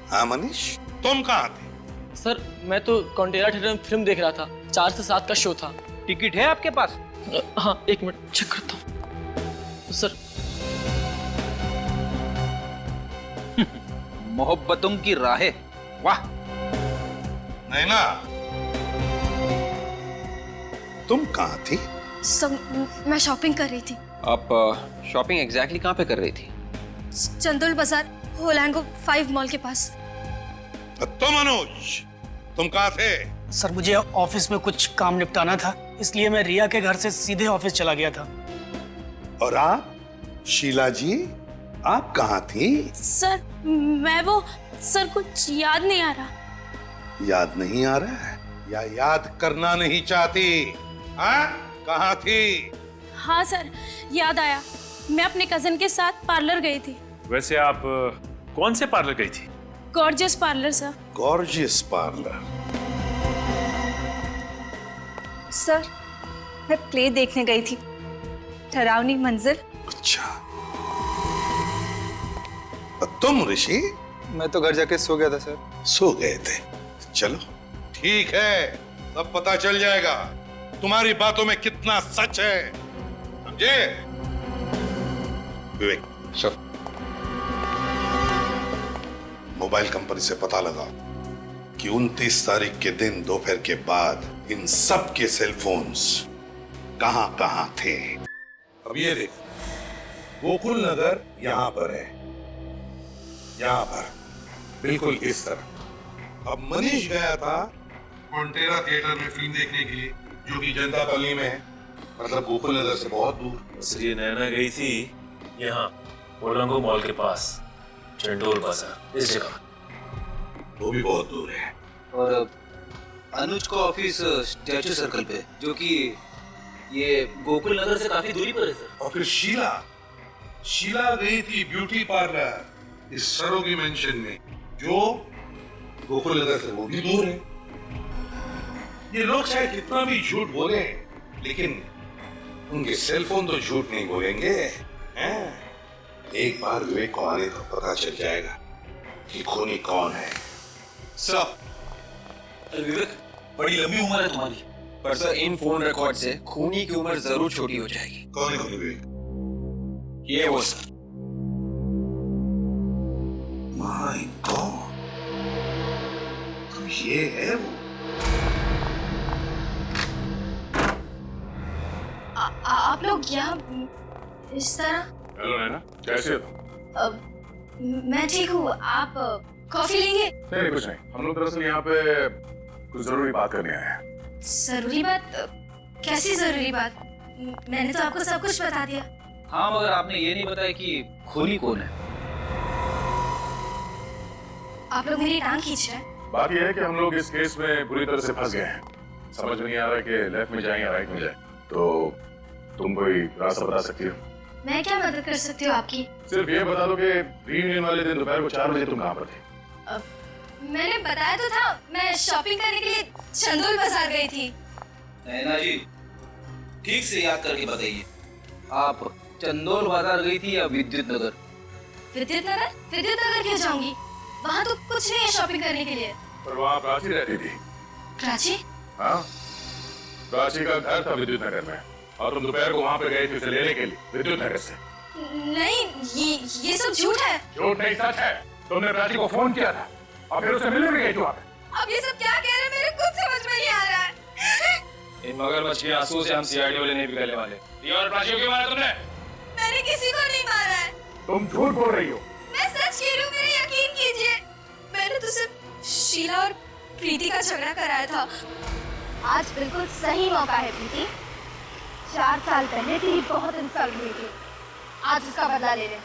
हाँ मनीष, तुम कहाँ थे? सर मैं तो कॉन्टेरा थिएटर में फिल्म देख रहा था। 4 से 7 का शो था। टिकट है आपके पास? हाँ 1 मिनट चेक करता हूँ सर। मोहब्बतों की राहें, वाह। नहीं ना, तुम कहाँ थी? सब मैं शॉपिंग कर रही थी। आप शॉपिंग एग्जैक्टली कहाँ पे कर रही थी? चंदोल बाजार होलांगो 5 मॉल के पास। तो मनोज तुम कहाँ थे? सर मुझे ऑफिस में कुछ काम निपटाना था, इसलिए मैं रिया के घर से सीधे ऑफिस चला गया था। और आप शीला जी, आप कहाँ थी? सर मैं वो सर कुछ याद नहीं आ रहा। याद नहीं आ रहा है या याद करना नहीं चाहती? हाँ कहाँ थी? हाँ सर याद आया, मैं अपने कजन के साथ पार्लर गई थी। वैसे आप कौन से पार्लर गई थी? Gorgeous parlour sir. Gorgeous parlour? Sir मैं प्ले देखने गई थी, डरावनी मंजिल। अच्छा, तुम ऋषि? मैं तो घर जाके सो गया था सर। सो गए थे? चलो ठीक है, सब पता चल जाएगा तुम्हारी बातों में कितना सच है, समझे? विवेक सर, मोबाइल कंपनी से पता लगा कि 29 तारीख के दिन दोपहर के बाद इन सब के सेल फोन्स कहां कहां थे। अब ये देख, गोकुल नगर यहां पर है, यहां पर बिल्कुल इस तरह। अब मनीष गया था कॉन्टेरा थिएटर में फिल्म देखने के लिए, जो कि जनता कॉलोनी में है, मतलब गोकुल नगर से बहुत दूर। सर ये नैना गई थी यहाँ ओलंगो मॉल के पास, चंडोल बाजार, इस जगह। वो भी बहुत दूर है। और अनुज का ऑफिस स्टैचू सर्कल पे, जो कि ये गोकुल नगर से काफी दूरी पर है सर। और फिर शीला गई थी ब्यूटी पार्लर इस सरोगी मेंशन में, जो गोकुल नगर से वो भी दूर है। ये लोग चाहे कितना भी झूठ बोले, लेकिन उनके सेलफोन तो झूठ नहीं बोलेंगे, हैं? एक बार विवेक को आने तो पता चल जाएगा कि खूनी कौन है। सर विवेक बड़ी लंबी उम्र है तुम्हारी, पर सर इन फोन रिकॉर्ड से खूनी की उम्र जरूर छोटी हो जाएगी। कौन है खूनी विवेक? ये वो सर। माय गॉड, तो ये है वो। आप लोग यहाँ इस तरह? हेलो नैना, कैसे हो? मैं ठीक हूँ, आप कॉफी लेंगे? नहीं कुछ नहीं, हम लोग दरअसल यहाँ पे कुछ जरूरी बात करने आए हैं। जरूरी बात? कैसी जरूरी बात? मैंने तो आपको सब कुछ बता दिया। हाँ, मगर आपने ये नहीं बताया कि खूनी कौन है। आप लोग मेरी टांग खींच रहे हैं। बात यह है कि हम लोग इस केस में पूरी तरह से फंस गए हैं। समझ में नहीं आ रहा कि लेफ्ट में जाए या राइट में जाए। तो तुम कोई रास्ता बता सकती हो? मैं क्या मदद कर सकती हूँ आपकी? सिर्फ ये बता दो कि रीयूनियन वाले दिन दोपहर को 4 बजे तुम कहाँ पर थे? मैंने बताया तो था, मैं शॉपिंग करने के लिए चंदोल बाजार गई थी। नैना जी, ठीक से याद करके बताइए, आप चंदोल बाजार गई थी या विद्युत नगर? विद्युत नगर? विद्युत नगर क्यों जाऊंगी? वहाँ तो कुछ नहीं है शॉपिंग करने के लिए। पर वहाँ प्राची रहती थी। प्राची? हाँ, प्राची का घर था विद्युत नगर में और तुम दोपहर को वहाँ पे गए थे उसे लेने के लिए विद्युत नगर से। नहीं, ये सब झूठ है। झूठ नहीं, सच है। तुमने प्राची को फोन किया था और फिर उसे मिलने भी गई थी। अब ये सब क्या कह रहे हैं, मेरे कुछ समझ में नहीं आ रहा है। इन मगरमच्छ के आंसू से हम सीआईडी वाले नहीं निकलने वाले। रिया और प्राची को क्यों मारा तुमने? मैंने किसी को नहीं मारा है। तुम झूठ बोल रही हो। मैं सच कह रही हूँ, मेरा यकीन कीजिए। मैंने तो सिर्फ शीला और प्रीति का झगड़ा कराया था। आज बिल्कुल सही मौका है प्रीति। 4 साल पहले तेरी बहुत इंसल्ट हुई थी, आज उसका बदला ले ले।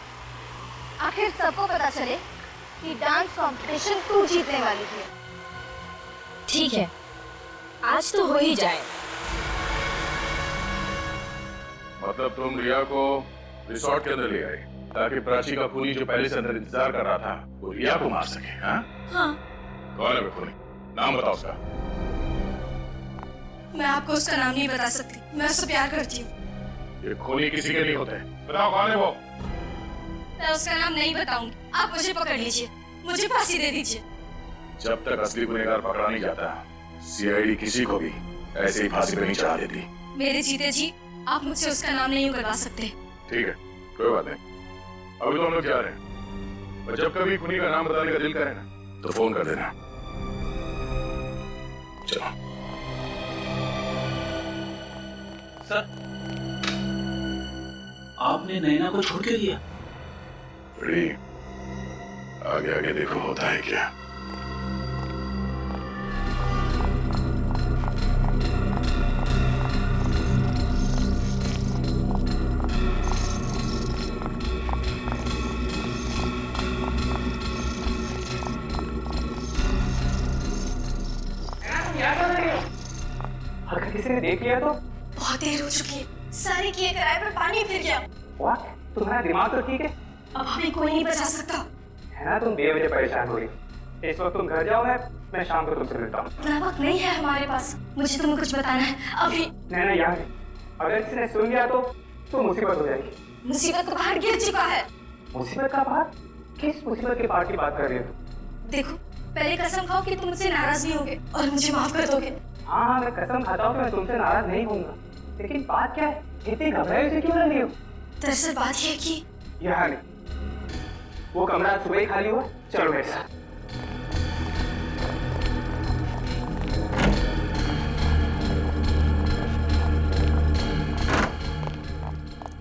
आखिर सबको पता चले कि डांस कंपटीशन तू जीतने वाली थी। ठीक है, आज तो हो ही जाए। मतलब तुम रिया को रिसोर्ट के अंदर ले आए ताकि प्राची का खूनी जो पहले से अंदर इंतजार कर रहा था वो रिया को मार सके। हाँ? हाँ। कौन है वो खूनी? नाम बताओ उसका। मैं आपको उसका नाम नहीं बता सकती, मैं उससे प्यार करती हूँ। ये खूनी किसी के नहीं होते। बताओ कौन है वो? मैं उसका नाम नहीं बताऊंगी, आप मुझे पकड़ लीजिए, मुझे फांसी दे दीजिए। जब तक असली गुनहगार पकड़ा नहीं जाता, सीआईडी किसी को भी ऐसे ही फांसी पे नहीं चढ़ा देती। मेरे जीते जी आप मुझसे उसका नाम नहीं उगलवा सकते। ठीक है, कोई बात नहीं। अभी तो हम लोग जा रहे हैं, और जब कभी खूनी का नाम बताने का दिल करे ना तो फोन कर देना। चलो। सर, आपने नैना को छोड़ के दिया? बड़ी आगे आगे देखो होता है क्या। अगर किसी ने देख लिया तो? बहुत देर हो चुकी है, सारे किए कराए पर पानी फिर गया। What? तुम्हारा दिमाग तो ठीक है? अब हमें कोई नहीं बचा सकता। है ना, तुम बेवजह परेशान हो रही। इस वक्त तुम घर जाओ, मैं शाम को तुमसे मिलता हूँ। इतना वक्त नहीं है हमारे पास, मुझे तुम्हें कुछ बताना है अभी। नैना याद है, अगर किसी ने सुन लिया तो मुसीबत हो जाएगी। मुसीबत का पहाड़ गिर चुका है। मुसीबत का पहाड़? किस मुसीबत के पहाड़ की बात कर रही हो? देखो, पहले कसम खाओ कि तुम मुझसे नाराज नहीं होगे और मुझे माफ कर दोगे। हाँ, मैं कसम खाता हूँ कि मैं तुमसे नाराज नहीं होऊंगा। लेकिन बात क्या है? इतनी घबराई से क्यों लग रही हो? दरअसल बात यह है कि यहाँ नहीं, वो कमरा सुबह ही खाली हुआ। चलो मेरे साथ।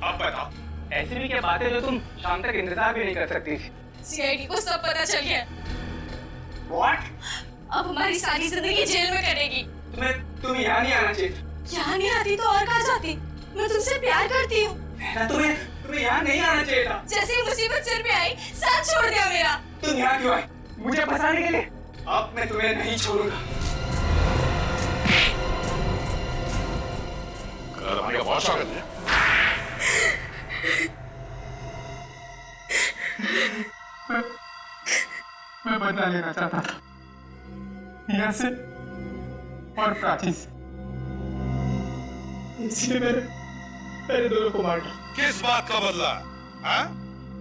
अब बताओ, ऐसी भी क्या बातें जो तुम शाम तक इंतजार भी नहीं कर सकती थी? सीआईडी को सब पता चल गया। What? अब हमारी सारी जिंदगी जेल में कटेगी। तुम्हें यहाँ नहीं आना चाहिए। यहाँ नहीं आती तो और कहाँ जाती? मैं तुमसे प्यार करती हूँ। तुम्हें यहाँ नहीं आना चाहिए था। जैसे ही मुसीबत सिर पे आई, साथ छोड़ दिया मेरा। तुम यहाँ क्यों आई? मुझे फंसाने के लिए? अब मैं तुम्हें नहीं छोड़ूंगा। हमारे बहुत स्वागत है। मैं बदला लेना चाहता था यहाँ से और प्राची से, इसलिए मैंने दोनों को मार डाला। किस बात का बदला? हाँ?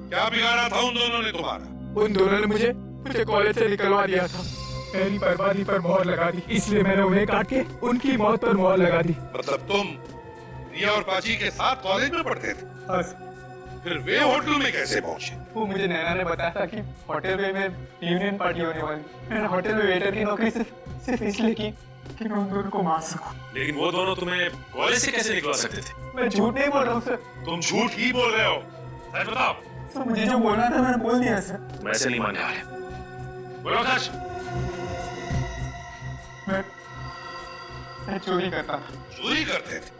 क्या बिगाड़ा था उन दोनों ने तुम्हारा? उन दोनों ने मुझे कॉलेज से निकलवा दिया था। मेरी बर्बादी पर मोहर लगा दी, इसलिए मैंने उन्हें काट के उनकी मौत पर मोहर लगा दी। मतलब तुम रिया और प्राची के साथ कॉलेज में पढ़ते थे? हाँ। फिर वे होटल में कैसे पहुंचे? वो मुझे नैना ने बताया था कि होटल में यूनियन पार्टी होने वाली। मैंने होटल में वेटर की नौकरी सिर्फ इसलिए की कि मैं उन दोनों को मार सकूं। लेकिन वो दोनों तुम्हें कॉलेज से कैसे निकलवा सकते थे? मैं झूठ नहीं बोल रहा हूँ सर। तुम झूठ ही बोल रहे हो, सच बताओ। सर, मुझे जो बोलना था मैंने बोल दिया सर। मैं ऐसे नहीं मानने वाले, बोलो सच। मैं चोरी करता था। चोरी करते थे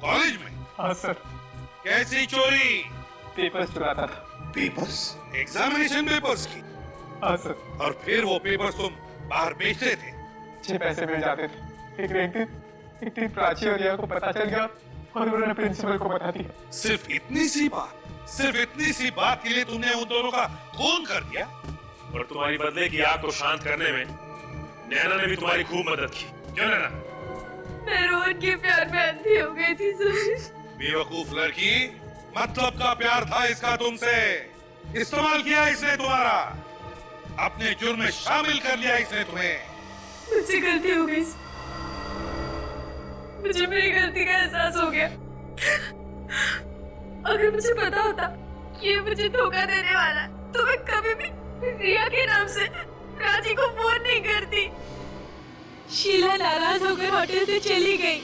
कॉलेज में? हाँ सर, कैसी चोरी? पेपर्स चुराता था। पेपर्स? एग्जामिनेशन पेपर्स की? हाँ सर। और फिर वो पेपर्स तुम बाहर बेचते थे? अच्छे पैसे मिल जाते थे। एक दिन प्राची और रिया को पता चल गया और उन्होंने प्रिंसिपल को बता दिया। सिर्फ इतनी सी बात के लिए तुमने उन दोनों का खून कर दिया? और तुम्हारी बदले की आग को शांत करने में नैना ने भी तुम्हारी खूब मदद की, क्यों नैना? मैं रोहन के प्यार में अंधी हो गई थी सर। बेवकूफ लड़की, मतलब का प्यार था इसका तुमसे। इस्तेमाल किया इसने तुम्हारा, अपने जुर्म में शामिल कर लिया इसने तुम्हें। मुझसे गलती हो गई, मुझे मेरी गलती का एहसास हो गया। अगर मुझे पता होता कि ये मुझे धोखा देने वाला है तो मैं कभी भी रिया के नाम से प्राची को फोन नहीं करती। शीला नाराज होकर होटल से चली गई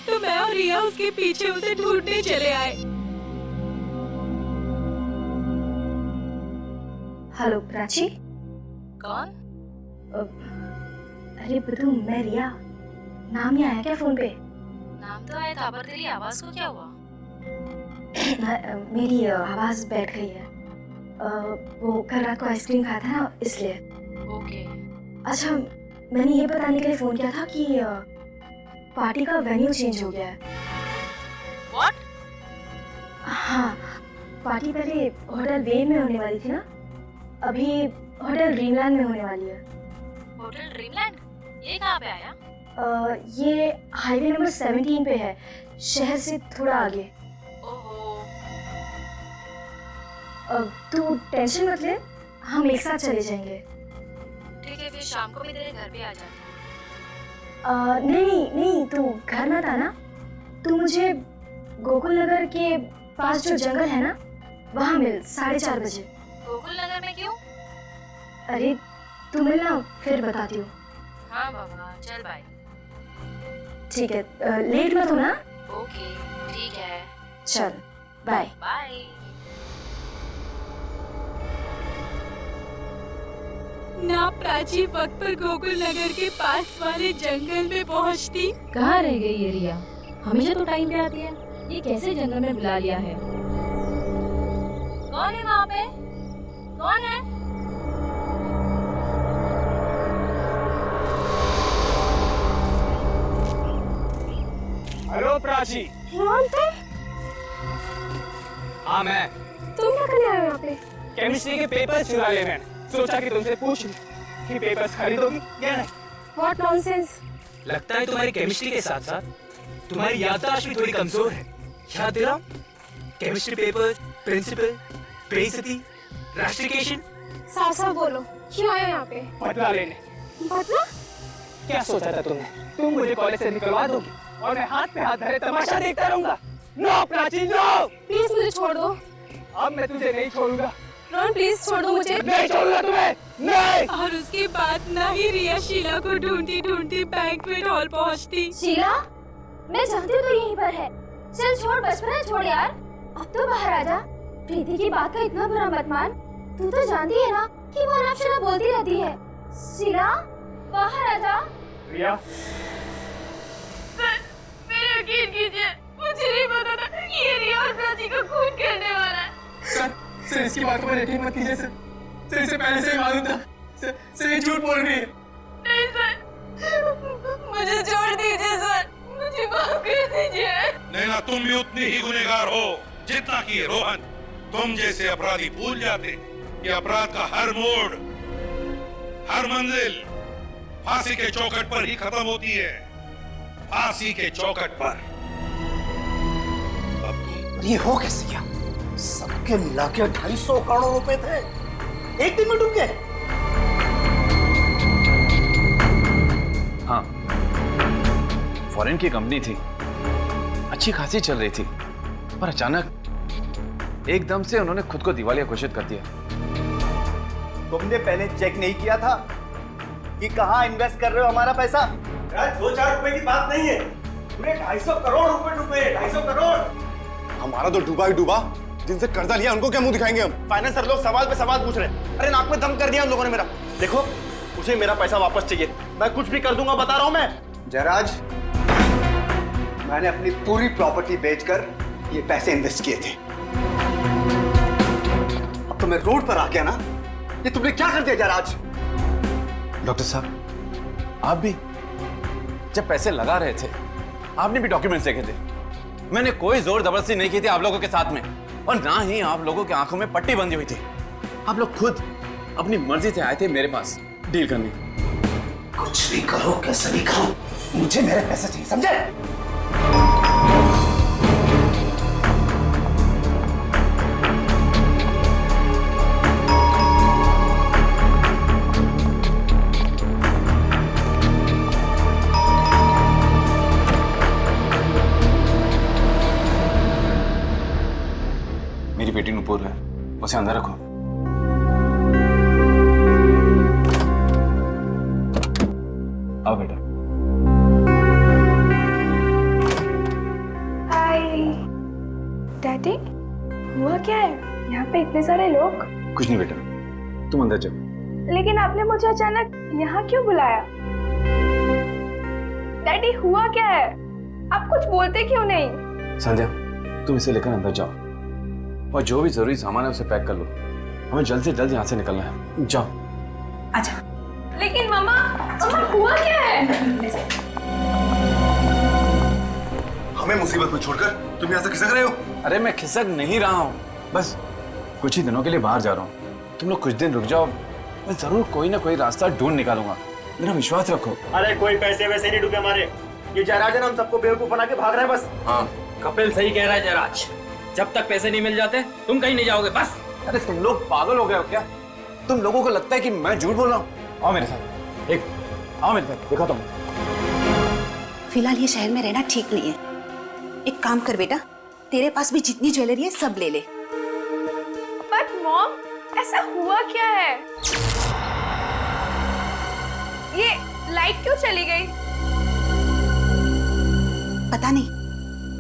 तो मैं और रिया उसके पीछे उसे ढूंढने चले आए। हेलो प्राची। कौन? अरे बुद्धू, मैं रिया। नाम नहीं आया क्या फोन पे? नाम तो आया था पर तेरी आवाज को क्या हुआ? मेरी आवाज बैठ गई है। वो कल रात को आइसक्रीम खाया था ना, इसलिए। ओके। अच्छा, मैंने ये बताने के लिए फोन किया था कि पार्टी का वेन्यू चेंज हो गया है। What? हाँ, पार्टी पहले होटल वेव में होने वाली थी ना, अभी होटल ड्रीमलैंड में होने वाली है। Hotel dreamland? ये कहाँ पे आया? ये हाईवे नंबर 17 पे है, शहर से थोड़ा आगे। तू टेंशन मत ले, हम एक साथ चले जाएंगे। ठीक है, फिर शाम को भी तेरे घर पे आ जाते। नहीं, तू घर मत आना। तू मुझे गोकुल नगर के पास जो जंगल है ना, वहाँ मिल 4:30 बजे। गोकुल नगर में क्यों? अरे तू मिलना, फिर बताती हूँ। हाँ बाबा, चल बाय। ठीक है, लेट मत होना। ओके, ठीक है। चल, बाय। बाय। ना प्राची वक्त पर गोकुल नगर के पास वाले जंगल में पहुंचती। कहाँ रह गई ये रिया? हमेशा तो टाइम पे आती है, ये कैसे जंगल में बुला लिया है? कौन है वहाँ पे? कौन है? हेलो प्राची। रोहन पे? हाँ मैं। तुम क्या करने आए हो यहाँ पे? केमिस्ट्री के पेपर्स चुरा लिए मैंने। सोचा कि तुमसे पूछ लूं कि पेपर्स खरीदोगी या नहीं। What nonsense? लगता है तुम्हारी केमिस्ट्री के साथ साथ तुम्हारी याददाश्त भी थोड़ी कमजोर है। याद दिलाऊं? केमिस्ट्री पेपर, प्रिंसिपल, बेइज्जती, रस्टिकेशन। साफ बोलो, क्यों आए हो यहाँ पे? बदला लेने। बदला? क्या सोचा था तुमने? तुम मुझे कॉलेज से निकलवा दोगी और मैं हाथ पे हाथ धरे तमाशा देखता रहूंगा। No Prachi, no. प्लीज मुझे छोड़ दो। अब मैं तुझे नहीं छोड़ूंगा। रोहन प्लीज छोड़ो मुझे। नहीं छोड़ूंगा तुम्हें, नहीं। और उसके बाद ना ही रिया शीला को ढूंढती ढूंढती बैंक्वेट हॉल पहुंचती। शीला, मैं जानती हूँ तो यहीं पर है। चल छोड़, बचपना छोड़ यार, अब तो बाहर आ जा। प्रीति की बात का इतना बुरा मत मान। तू तो जानती है ना कि वो अनाप शनाप बोलती रहती है। शीला, बाहर आ जा। रिया, सर, मेरे यकीन कीजिए, मुझे नहीं पता था कि ये रिया और प्राची को खून करने वाला है। सर इसकी बात पर यकीन मत कीजिए सर। इसे पहले से ही मालूम था। सर ये झूठ बोल रही है। नहीं सर, मुझे छोड़ दीजिए सर, मुझे माफ कर दीजिए। नैना, तुम भी उतनी ही गुनहगार हो जितना कि रोहन। तुम जैसे अपराधी भूल जाते कि अपराध का हर मोड़, हर मंजिल फांसी के चौखट पर ही खत्म होती है। फांसी के चौखट पर। ये हो कैसे गया? सबके मिला के 250 करोड़ रुपए थे, एक दिन में डूब गए। हाँ, फॉरेन की कंपनी थी, अच्छी खासी चल रही थी, पर अचानक एकदम से उन्होंने खुद को दिवालिया घोषित कर दिया। तुमने पहले चेक नहीं किया था कि कहाँ इन्वेस्ट कर रहे हो हमारा पैसा? यार 2-4 रुपए की बात नहीं है, पूरे 250 करोड़ रुपए डूबे। 250 करोड़। हमारा तो डूबा ही डूबा, जिनसे कर्जा लिया उनको क्या मुंह दिखाएंगे हम? फाइनेंसर लोग सवाल पे सवाल पूछ रहे हैं। अरे नाक में दम कर दिया उन लोगों ने मेरा। देखो, मुझे मेरा पैसा वापस चाहिए, मैं कुछ भी कर दूंगा, बता रहा हूं मैं। जयराज, मैंने अपनी पूरी प्रॉपर्टी बेचकर ये पैसे इन्वेस्ट किए थे। अब तो मैं रोड पर आ गया ना। ये तुमने क्या कर दिया जयराज? डॉक्टर साहब, आप भी जब पैसे लगा रहे थे आपने भी डॉक्यूमेंट्स देखे थे। मैंने कोई जोर जबरदस्ती नहीं की थी आप लोगों के साथ में, और ना ही आप लोगों की आंखों में पट्टी बंधी हुई थी। आप लोग खुद अपनी मर्जी से आए थे मेरे पास डील करने। कुछ भी करो, कैसे भी करो, मुझे मेरे पैसे चाहिए, समझे? मेरी बेटी नुपुर है, उसे अंदर रखो। आओ बेटा। हाय डैडी, हुआ क्या है? यहाँ पे इतने सारे लोग। कुछ नहीं बेटा, तुम अंदर जाओ। लेकिन आपने मुझे अचानक यहाँ क्यों बुलाया? डैडी हुआ क्या है? आप कुछ बोलते क्यों नहीं? संध्या, तुम इसे लेकर अंदर जाओ और जो भी जरूरी सामान है उसे पैक कर लो। हमें जल्द से जल्द यहाँ से निकलना है। जाओ। अच्छा। लेकिन मामा हुआ क्या है? हमें मुसीबत में छोड़कर तुम यहाँ से खिसक रहे हो? अरे मैं खिसक नहीं रहा हूँ, बस कुछ ही दिनों के लिए बाहर जा रहा हूँ। तुम लोग कुछ दिन रुक जाओ, मैं जरूर कोई ना कोई रास्ता ढूंढ निकालूंगा, मेरा विश्वास रखो। अरे कोई पैसे वैसे नहीं डूबे हमारे। ये जयराज है ना, हम सबको बेवकूफ बना के भाग रहा है बस। हाँ, कपिल सही कह रहा है जयराज, जब तक पैसे नहीं मिल जाते तुम कहीं नहीं जाओगे बस। अरे तुम लोग पागल हो गए हो क्या? तुम लोगों को लगता है कि मैं झूठ बोल रहा हूँ? आओ मेरे साथ, आओ मेरे साथ, दिखाता हूँ। फिलहाल ये शहर में रहना ठीक नहीं है। एक काम कर बेटा, तेरे पास भी जितनी ज्वेलरी है सब ले ले। बट मॉम, ऐसा हुआ क्या है? ये लाइट क्यों चली गई? पता नहीं,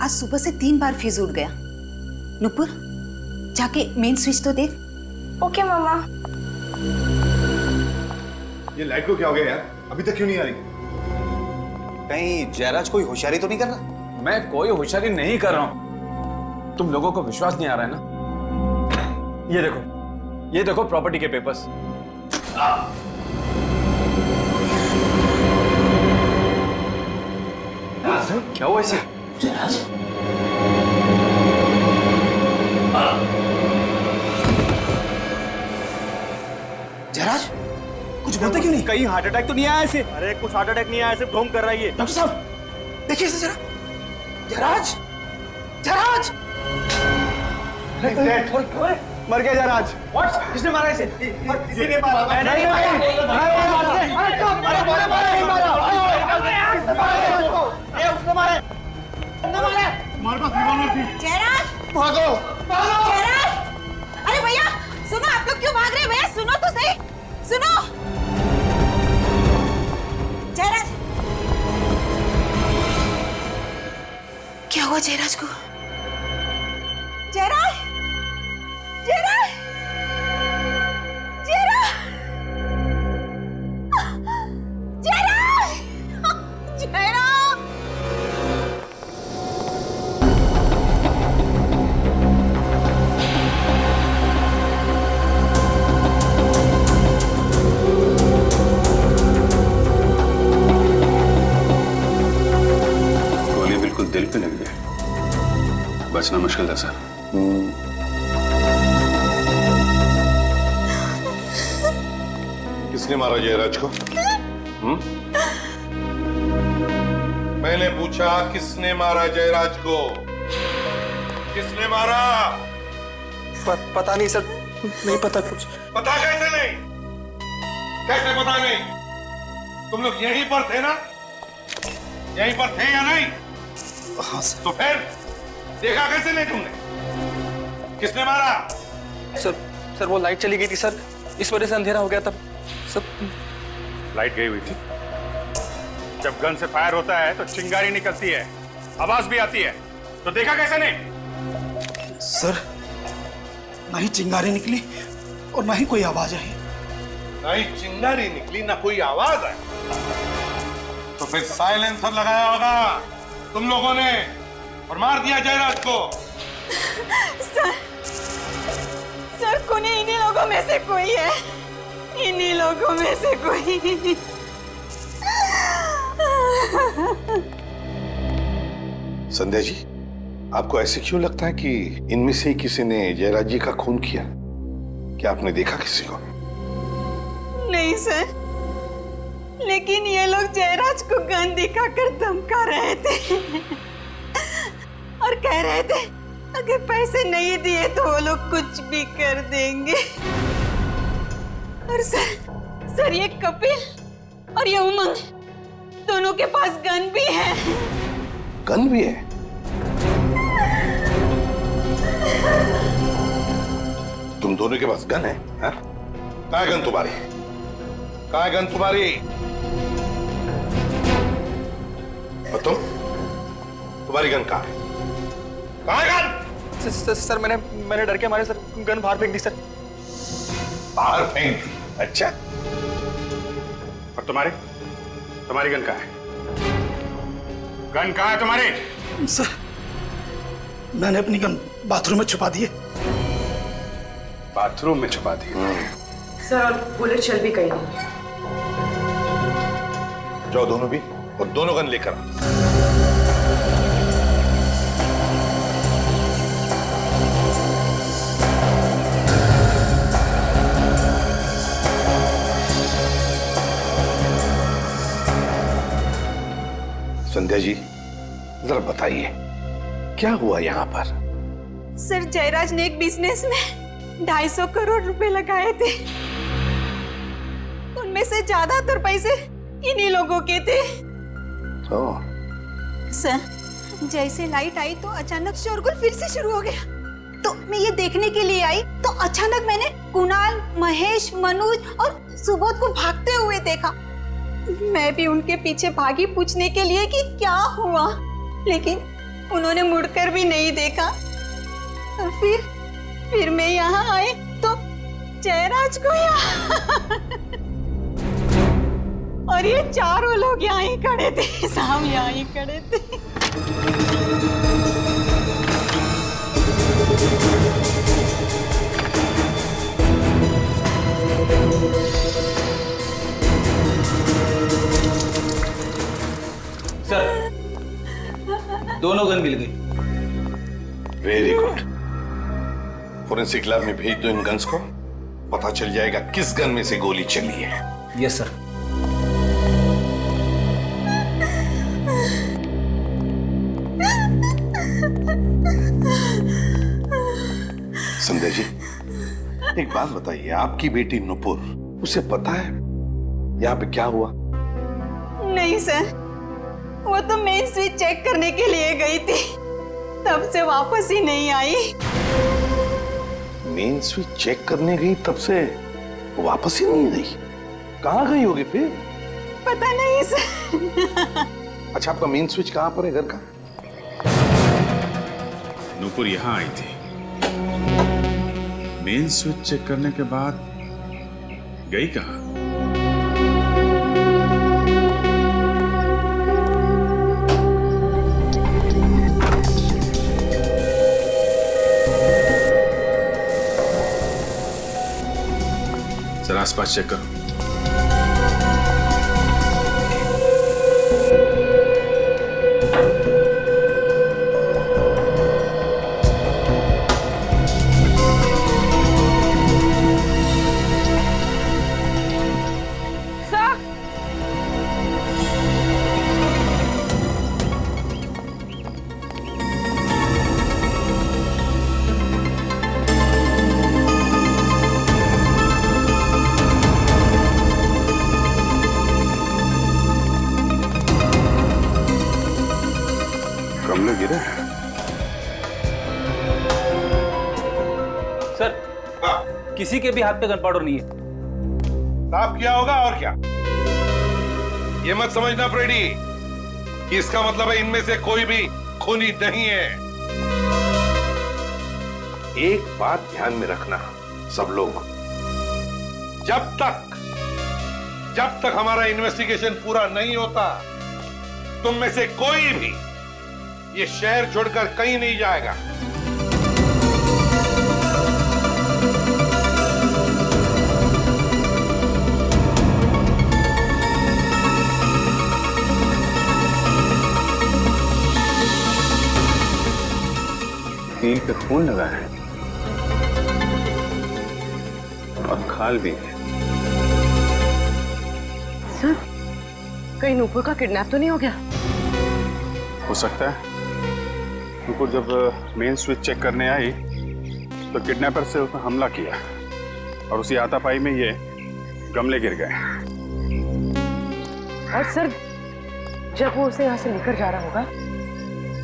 आज सुबह से 3 बार फ्यूज उड़ गया। नुपुर, जाके मेन स्विच तो देख। ओके मामा। ये लाइट को क्या हो गया यार? अभी तक क्यों नहीं आ रही? कहीं जयराज कोई होशियारी तो नहीं कर रहा? मैं कोई होशियारी नहीं कर रहा हूँ, तुम लोगों को विश्वास नहीं आ रहा है ना? ये देखो प्रॉपर्टी के पेपर्स। क्या हुआ इसे? जयराज, कुछ बोलते क्यों नहीं? कहीं हार्ट अटैक तो नहीं आया इसे? अरे कुछ हार्ट अटैक नहीं आया, सिर्फ ढोंग कर रहा है ये। डॉक्टर साहब, देखिए इसे जरा। जयराज, जयराज! मर गया जयराज। व्हाट? किसने मारा इसे? किसी ने मारा। मैंने नहीं मारा। ये उसने मारा। हमारे पास रिवॉल्वर थी। जयराज, भागो! जयराज! अरे भैया सुनो, आप लोग क्यों भाग रहे हैं? भैया सुनो तो सही, सुनो। जयराज, क्या हुआ जयराज को? जयराज, जयराज, जयराज, जयराज, जयराज! दिल पे लग गया, बचना मुश्किल था सर। किसने मारा जयराज को? मैंने पूछा किसने मारा जयराज को? किसने मारा? पता नहीं सर, नहीं पता कुछ। पता कैसे नहीं? कैसे पता नहीं? तुम लोग यहीं पर थे ना? यहीं पर थे या नहीं? हाँ सर। तो फिर देखा कैसे नहीं तुमने? किसने मारा? सर वो लाइट चली गई थी सर, इस वजह से अंधेरा हो गया तब सब। लाइट गई हुई थी। जब गन से फायर होता है तो चिंगारी निकलती है, आवाज भी आती है, तो देखा कैसे नहीं? सर, ना ही चिंगारी निकली और ना ही कोई आवाज आई। ना ही चिंगारी निकली ना कोई आवाज आई, तो फिर साइलेंसर लगाया होगा तुम लोगों ने और मार दिया जयराज को। सर खूनी इन्हीं लोगों में से कोई है, इन्हीं लोगों में से कोई। संध्या जी, आपको ऐसे क्यों लगता है कि इनमें से किसी ने जयराज जी का खून किया? क्या आपने देखा किसी को? नहीं सर, लेकिन ये लोग जयराज को गन दिखाकर धमका रहे थे और कह रहे थे अगर पैसे नहीं दिए तो वो लोग कुछ भी कर देंगे। और सर ये कपिल और ये उमंग दोनों के पास गन भी है। गन भी है? तुम दोनों के पास गन है? कहाँ है गन तुम्हारी? कहाँ है गन तुम्हारी? और तुम्हारी गन कहाँ है? कहाँ है गन? सर मैंने डर के मारे सर गन बाहर फेंक दी सर। बाहर फेंक दी? अच्छा। और तुम्हारी गन कहाँ है? गन कहाँ है तुम्हारी? सर मैंने अपनी गन बाथरूम में छुपा दी है। बाथरूम में छुपा दी? सर बुलेट चल भी गई नहीं। जाओ दोनों भी, और दोनों गन लेकर आओ। संध्या जी, जरा बताइए क्या हुआ यहाँ पर? सर जयराज ने एक बिजनेस में 250 करोड़ रुपए लगाए थे, उनमें से ज्यादातर पैसे इन्हीं लोगों के थे। सर जैसे लाइट आई तो अचानक शोरगुल फिर से शुरू हो गया। तो मैं ये देखने के लिए आई तो अचानक मैंने कुणाल, महेश, मनोज और सुबोध को भागते हुए देखा। मैं भी उनके पीछे भागी पूछने के लिए कि क्या हुआ, लेकिन उन्होंने मुड़कर भी नहीं देखा। और फिर मैं यहाँ आई तो जयराज को और ये चारों लोग यहाँ ही खड़े थे, साम यहाँ ही खड़े थे। सर दोनों गन मिल गई। Very good. फोरेंसिक लैब में भेज दो इन गन्स को, पता चल जाएगा किस गन में से गोली चली है। Yes sir. संध्या जी, एक बात बताइए, आपकी बेटी नुपुर, उसे पता है यहाँ पे क्या हुआ? नहीं सर, वो तो मेन स्विच चेक करने के लिए गई थी, तब से वापस ही नहीं आई। मेन स्विच चेक करने गई, तब से वापस ही नहीं गई? कहाँ गई होगी फिर? पता नहीं सर। अच्छा, आपका मेन स्विच कहाँ पर है घर का? नूपुर यहाँ आई थी, मेन स्विच चेक करने के बाद गई कहाँ? जरा आसपास चेक करो। गमले गिरे? सर किसी के भी हाथ पे गन पाउडर नहीं है। साफ किया होगा और क्या। ये मत समझना फ्रेडी कि इसका मतलब है इनमें से कोई भी खूनी नहीं है। एक बात ध्यान में रखना सब लोग, जब तक हमारा इन्वेस्टिगेशन पूरा नहीं होता, तुम में से कोई भी ये शहर छोड़कर कहीं नहीं जाएगा। पे खून लगा है और खाल भी है। सर, कहीं नूपुर का किडनैप तो नहीं हो गया? हो सकता है। नूपुर जब मेन स्विच चेक करने आई तो किडनैपर से उसने हमला किया और उसी हाथापाई में ये गमले गिर गए। और सर, जब वो उसे यहाँ से लेकर जा रहा होगा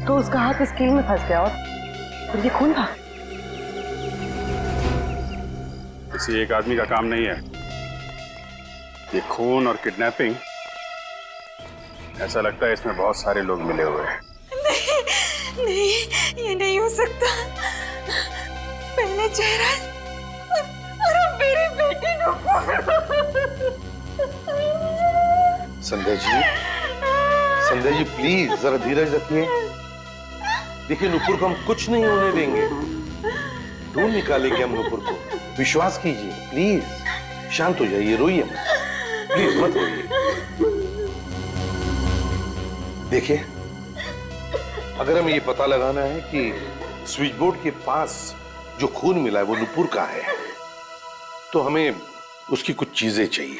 तो उसका हाथ इस कील में फंस गया और फिर ये खून था। किसी एक आदमी का काम नहीं है ये खून और किडनैपिंग। ऐसा लगता है इसमें बहुत सारे लोग मिले हुए हैं। नहीं, ये नहीं हो सकता। पहले जयराज और अब मेरी बेटी नूपुर। संध्या जी प्लीज जरा धीरज रखिए। देखिए नूपुर को हम कुछ नहीं होने देंगे, ढूंढ निकालेंगे हम नूपुर को। विश्वास कीजिए, प्लीज शांत हो जाइए, रोइए मत, प्लीज मत रोइए। देखिए, अगर हमें ये पता लगाना है कि स्विच बोर्ड के पास जो खून मिला है वो नूपुर का है, तो हमें उसकी कुछ चीजें चाहिए।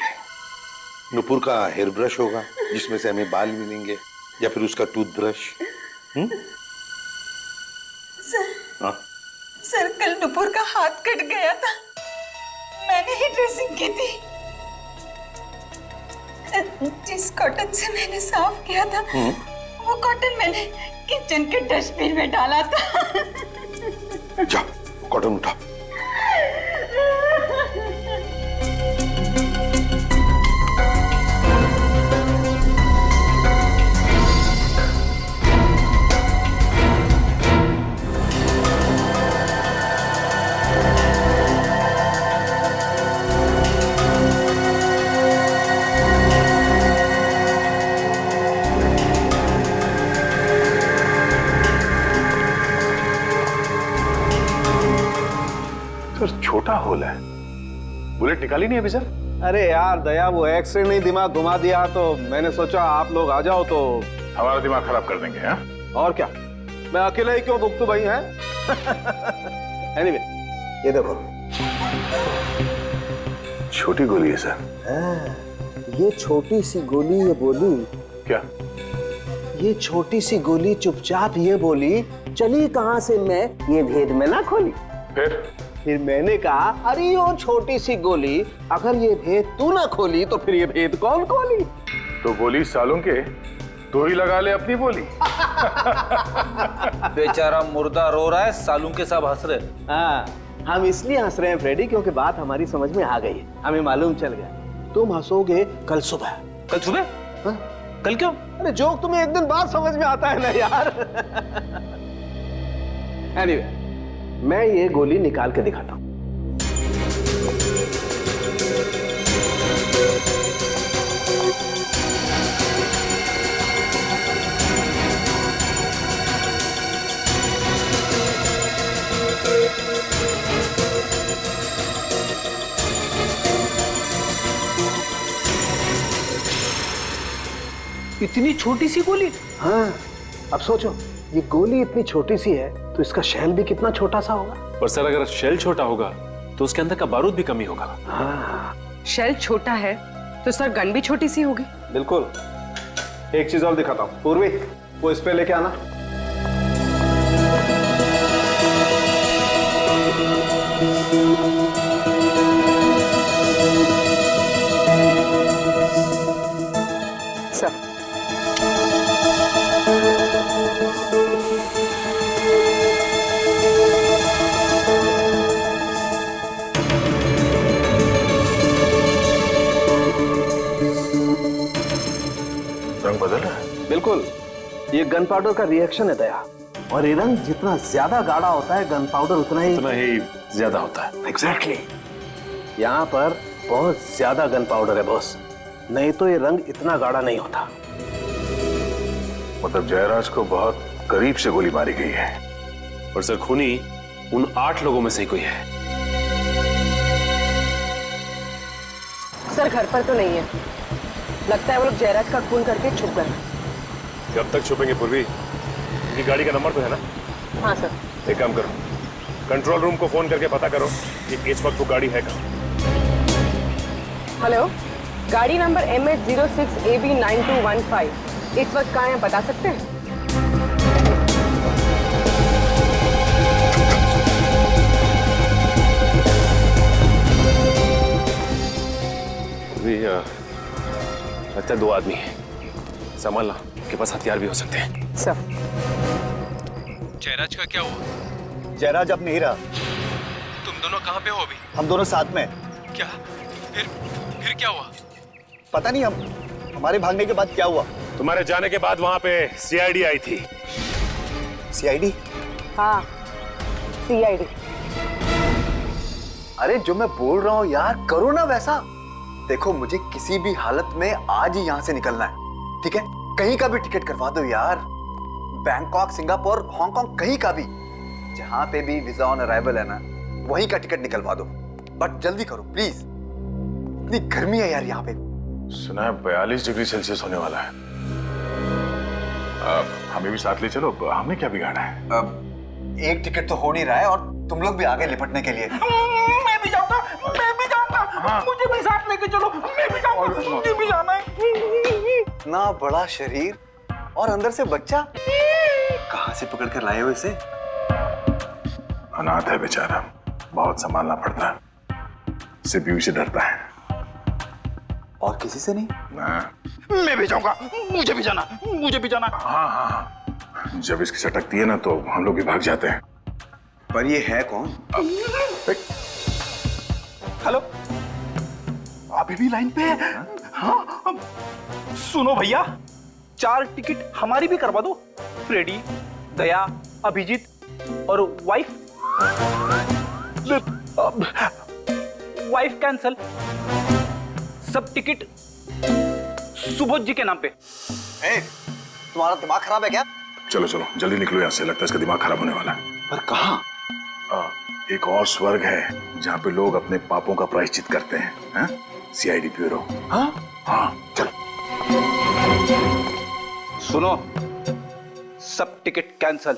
नूपुर का हेयर ब्रश होगा जिसमें से हमें बाल मिलेंगे, या फिर उसका टूथब्रश। सर, कल नूपुर का हाथ कट गया था, मैंने ही ड्रेसिंग की थी। जिस कॉटन से मैंने साफ किया था वो कॉटन मैंने किचन के डस्टबिन में डाला था। जा, कॉटन उठा। छोटा होल है, बुलेट निकाली नहीं अभी सर? अरे यार दया, वो एक्सरे नहीं दिमाग घुमा दिया, तो मैंने सोचा आप लोग आ जाओ तो हमारा दिमाग खराब कर देंगे। हाँ, और क्या, मैं अकेला ही क्यों भुगतू भाई है। एनीवे, ये देखो छोटी गोली है सर। ये छोटी सी गोली ये बोली क्या? ये छोटी सी गोली चुपचाप ये बोली, चली कहां से मैं ये भेद में ना खोली। फिर मैंने कहा, अरे वो छोटी सी गोली, अगर ये भेद तू ना खोली तो फिर ये भेद कौन खोली? तो बोली सालों के तू ही लगा ले अपनी बोली। बेचारा मुर्दा रो रहा है, सालू के सब हंस रहे। हाँ, हम इसलिए हंस रहे हैं फ्रेडी क्योंकि बात हमारी समझ में आ गई है, हमें मालूम चल गया। तुम हंसोगे कल सुबह। कल सुबह? हाँ? कल क्यों? अरे जोक तुम्हें एक दिन बाद समझ में आता है ना यार। एनीवे, मैं ये गोली निकाल के दिखाता हूं। इतनी छोटी सी गोली? हाँ, अब सोचो, ये गोली इतनी छोटी सी है तो इसका शेल भी कितना छोटा सा होगा। पर सर अगर शेल छोटा होगा तो उसके अंदर का बारूद भी कम ही होगा। हाँ, शेल छोटा है तो सर गन भी छोटी सी होगी। बिल्कुल। एक चीज और दिखाता हूँ, पूर्वी वो इस पे लेके आना। सर, रंग बदल रहा है। बिल्कुल, ये गन पाउडर का रिएक्शन है दया, और ये रंग जितना ज्यादा गाढ़ा होता है गन पाउडर उतना ही ज्यादा होता है। एग्जैक्टली। यहाँ पर बहुत ज्यादा गन पाउडर है बॉस, नहीं तो ये रंग इतना गाढ़ा नहीं होता। मतलब जयराज को बहुत करीब से गोली मारी गई है। और सर खूनी उन 8 लोगों में से ही कोई है। सर घर पर तो नहीं है, लगता है वो लोग जयराज का खून करके छुप गए। कब तक छुपेंगे पूर्वी? इनकी गाड़ी का नंबर तो है ना? हाँ सर। एक काम करो, कंट्रोल रूम को फोन करके पता करो कि इस वक्त वो गाड़ी है कहाँ। हेलो, गाड़ी नंबर MH06AB9215 इस वक्त कहाँ है बता सकते हैं? लगता है 2 आदमी हैं। संभालना, के पास हथियार भी हो सकते हैं। सर, जयराज का क्या हुआ? जयराज अब नहीं रहा। तुम दोनों कहाँ पे हो अभी? हम दोनों साथ में। क्या? फिर क्या हुआ? पता नहीं, हमारे भागने के बाद क्या हुआ। तुम्हारे जाने के बाद वहां पे सीआईडी आई थी। सीआईडी? हाँ, सीआईडी। अरे जो मैं बोल रहा हूँ यार, करो ना वैसा। देखो, मुझे किसी भी हालत में आज ही यहाँ से निकलना है, ठीक है? कहीं का भी टिकट करवा दो यार, बैंकॉक, सिंगापुर, हांगकांग, कहीं का भी, जहां पे भी वीजा ऑन अराइवल है ना, वहीं का टिकट निकलवा दो। बट जल्दी करो प्लीज, इतनी गर्मी है यार यहाँ पे। सुना है 42 डिग्री सेल्सियस होने वाला है। हमें भी साथ ले चलो, हमने क्या बिगाड़ा है? एक टिकट तो हो नहीं रहा है और तुम लोग भी आगे लिपटने के लिए। मैं भी जाऊंगा, मैं भी जाऊंगा। मुझे भी साथ लेके चलो, मैं भी जाऊंगा, मुझे भी जाना है। इतना बड़ा शरीर और अंदर से बच्चा, कहाँ से पकड़ कर लाए हो इसे? अनाथ है बेचारा, बहुत संभालना पड़ता है। सीपीयू से डरता है। और किसी से नहीं? मैं भी जाऊंगा, मुझे भी जाना, मुझे भी जाना। हाँ हाँ हाँ, जब इसकी सटकती है ना तो हम लोग भी भाग जाते हैं। पर ये है कौन? हेलो, अभी भी लाइन पे है? हाँ, सुनो भैया, 4 टिकट हमारी भी करवा दो। फ्रेडी, दया, अभिजीत और वाइफ। वाइफ कैंसल, सब टिकट सुबोध जी के नाम पे। तुम्हारा दिमाग खराब है क्या? चलो चलो जल्दी निकलो यहाँ से, लगता है इसका दिमाग खराब होने वाला है। पर कहाँ? एक और स्वर्ग है जहाँ पे लोग अपने पापों का प्रायश्चित करते हैं। CID bureau. हाँ हाँ, चलो। सुनो, सब टिकट कैंसल।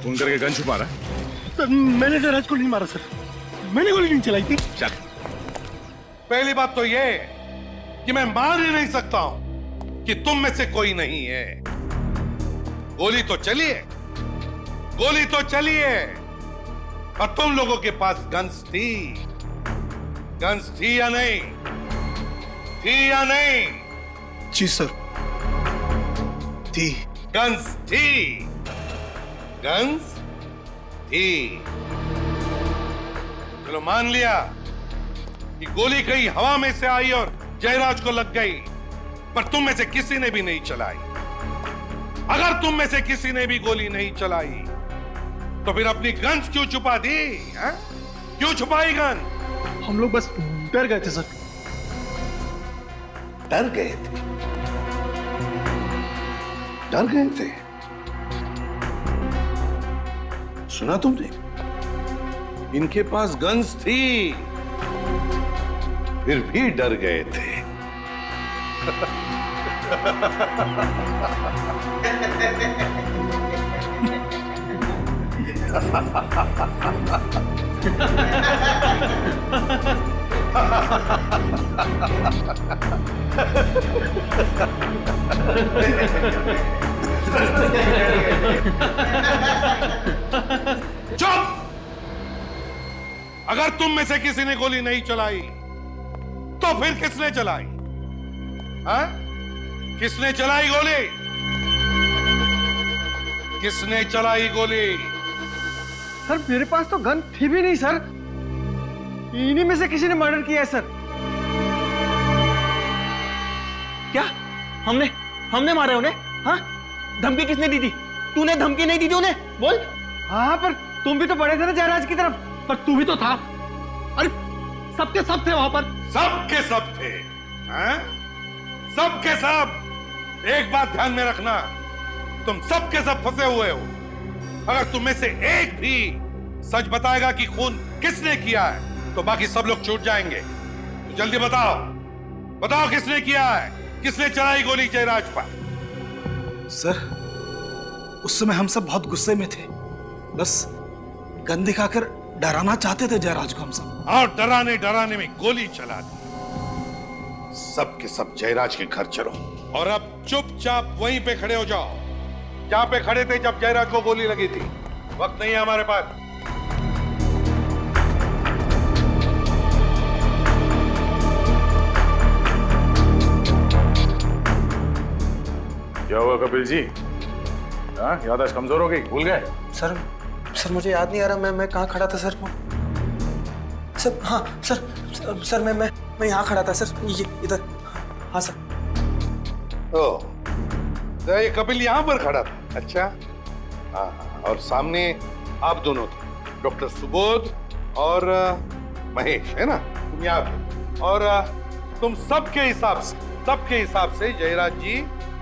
फोन करके गन छुपा रहा है? सर, मैंने जयराज को नहीं मारा सर, मैंने गोली नहीं चलाई थी। चल। पहली बात तो ये कि मैं मान ही नहीं सकता हूं कि तुम में से कोई नहीं है। गोली तो चली है, गोली तो चली है, और तुम लोगों के पास गन्स थी। गन्स थी या नहीं? थी या नहीं? जी सर, थी। गन्स थी, गन्स थी। चलो मान लिया कि गोली कहीं हवा में से आई और जयराज को लग गई, पर तुम में से किसी ने भी नहीं चलाई। अगर तुम में से किसी ने भी गोली नहीं चलाई तो फिर अपनी गन्स क्यों छुपा दी? क्यों छुपाई गन? हम लोग बस डर गए थे सर। डर गए थे? डर गए थे? सुना तुमने? इनके पास गन्स थी, फिर भी डर गए थे। चुप! अगर तुम में से किसी ने गोली नहीं चलाई तो फिर किसने चलाई? हाँ? किसने चलाई गोली? किसने चलाई गोली? सर, मेरे पास तो गन थी भी नहीं सर, इन्हीं में से किसी ने मर्डर किया है सर। क्या? हमने मारा उन्हें? हाँ? धमकी किसने दी थी? तूने धमकी नहीं दी थी उन्हें? बोल। हाँ, पर तुम भी तो पड़े थे ना जयराज की तरफ, पर तू भी तो था। अरे सबके सब थे वहां पर। सबके सब थे? हाँ? सबके सब। एक बात ध्यान में रखना, तुम सबके सब फंसे हुए हो। अगर तुम में से एक भी सच बताएगा कि खून किसने किया है तो बाकी सब लोग छूट जाएंगे। तो जल्दी बताओ, बताओ किसने किया है? किसने चलाई गोली जयराज पर? सर, उस समय हम सब बहुत गुस्से में थे, बस गन दिखाकर डराना चाहते थे जयराज को हम सब। और डराने डराने में गोली चला दी। सब के सब जयराज के घर चलो और अब चुपचाप वहीं पे खड़े हो जाओ जहां पे खड़े थे जब जयराज को गोली लगी थी। वक्त नहीं है हमारे पास। क्या हुआ कपिल जी? हाँ, याददाश्त कमजोर हो गई, भूल गए? सर मुझे याद नहीं आ रहा मैं कहाँ खड़ा था सर। सर हाँ सर मैं यहाँ खड़ा था सर, ये इधर। हाँ सर। ओ, तो ये कपिल यहाँ पर खड़ा था? अच्छा। हाँ, और सामने आप दोनों थे, डॉक्टर सुबोध और महेश, है ना? तुम यहाँ थे और तुम सबके हिसाब से जयराज जी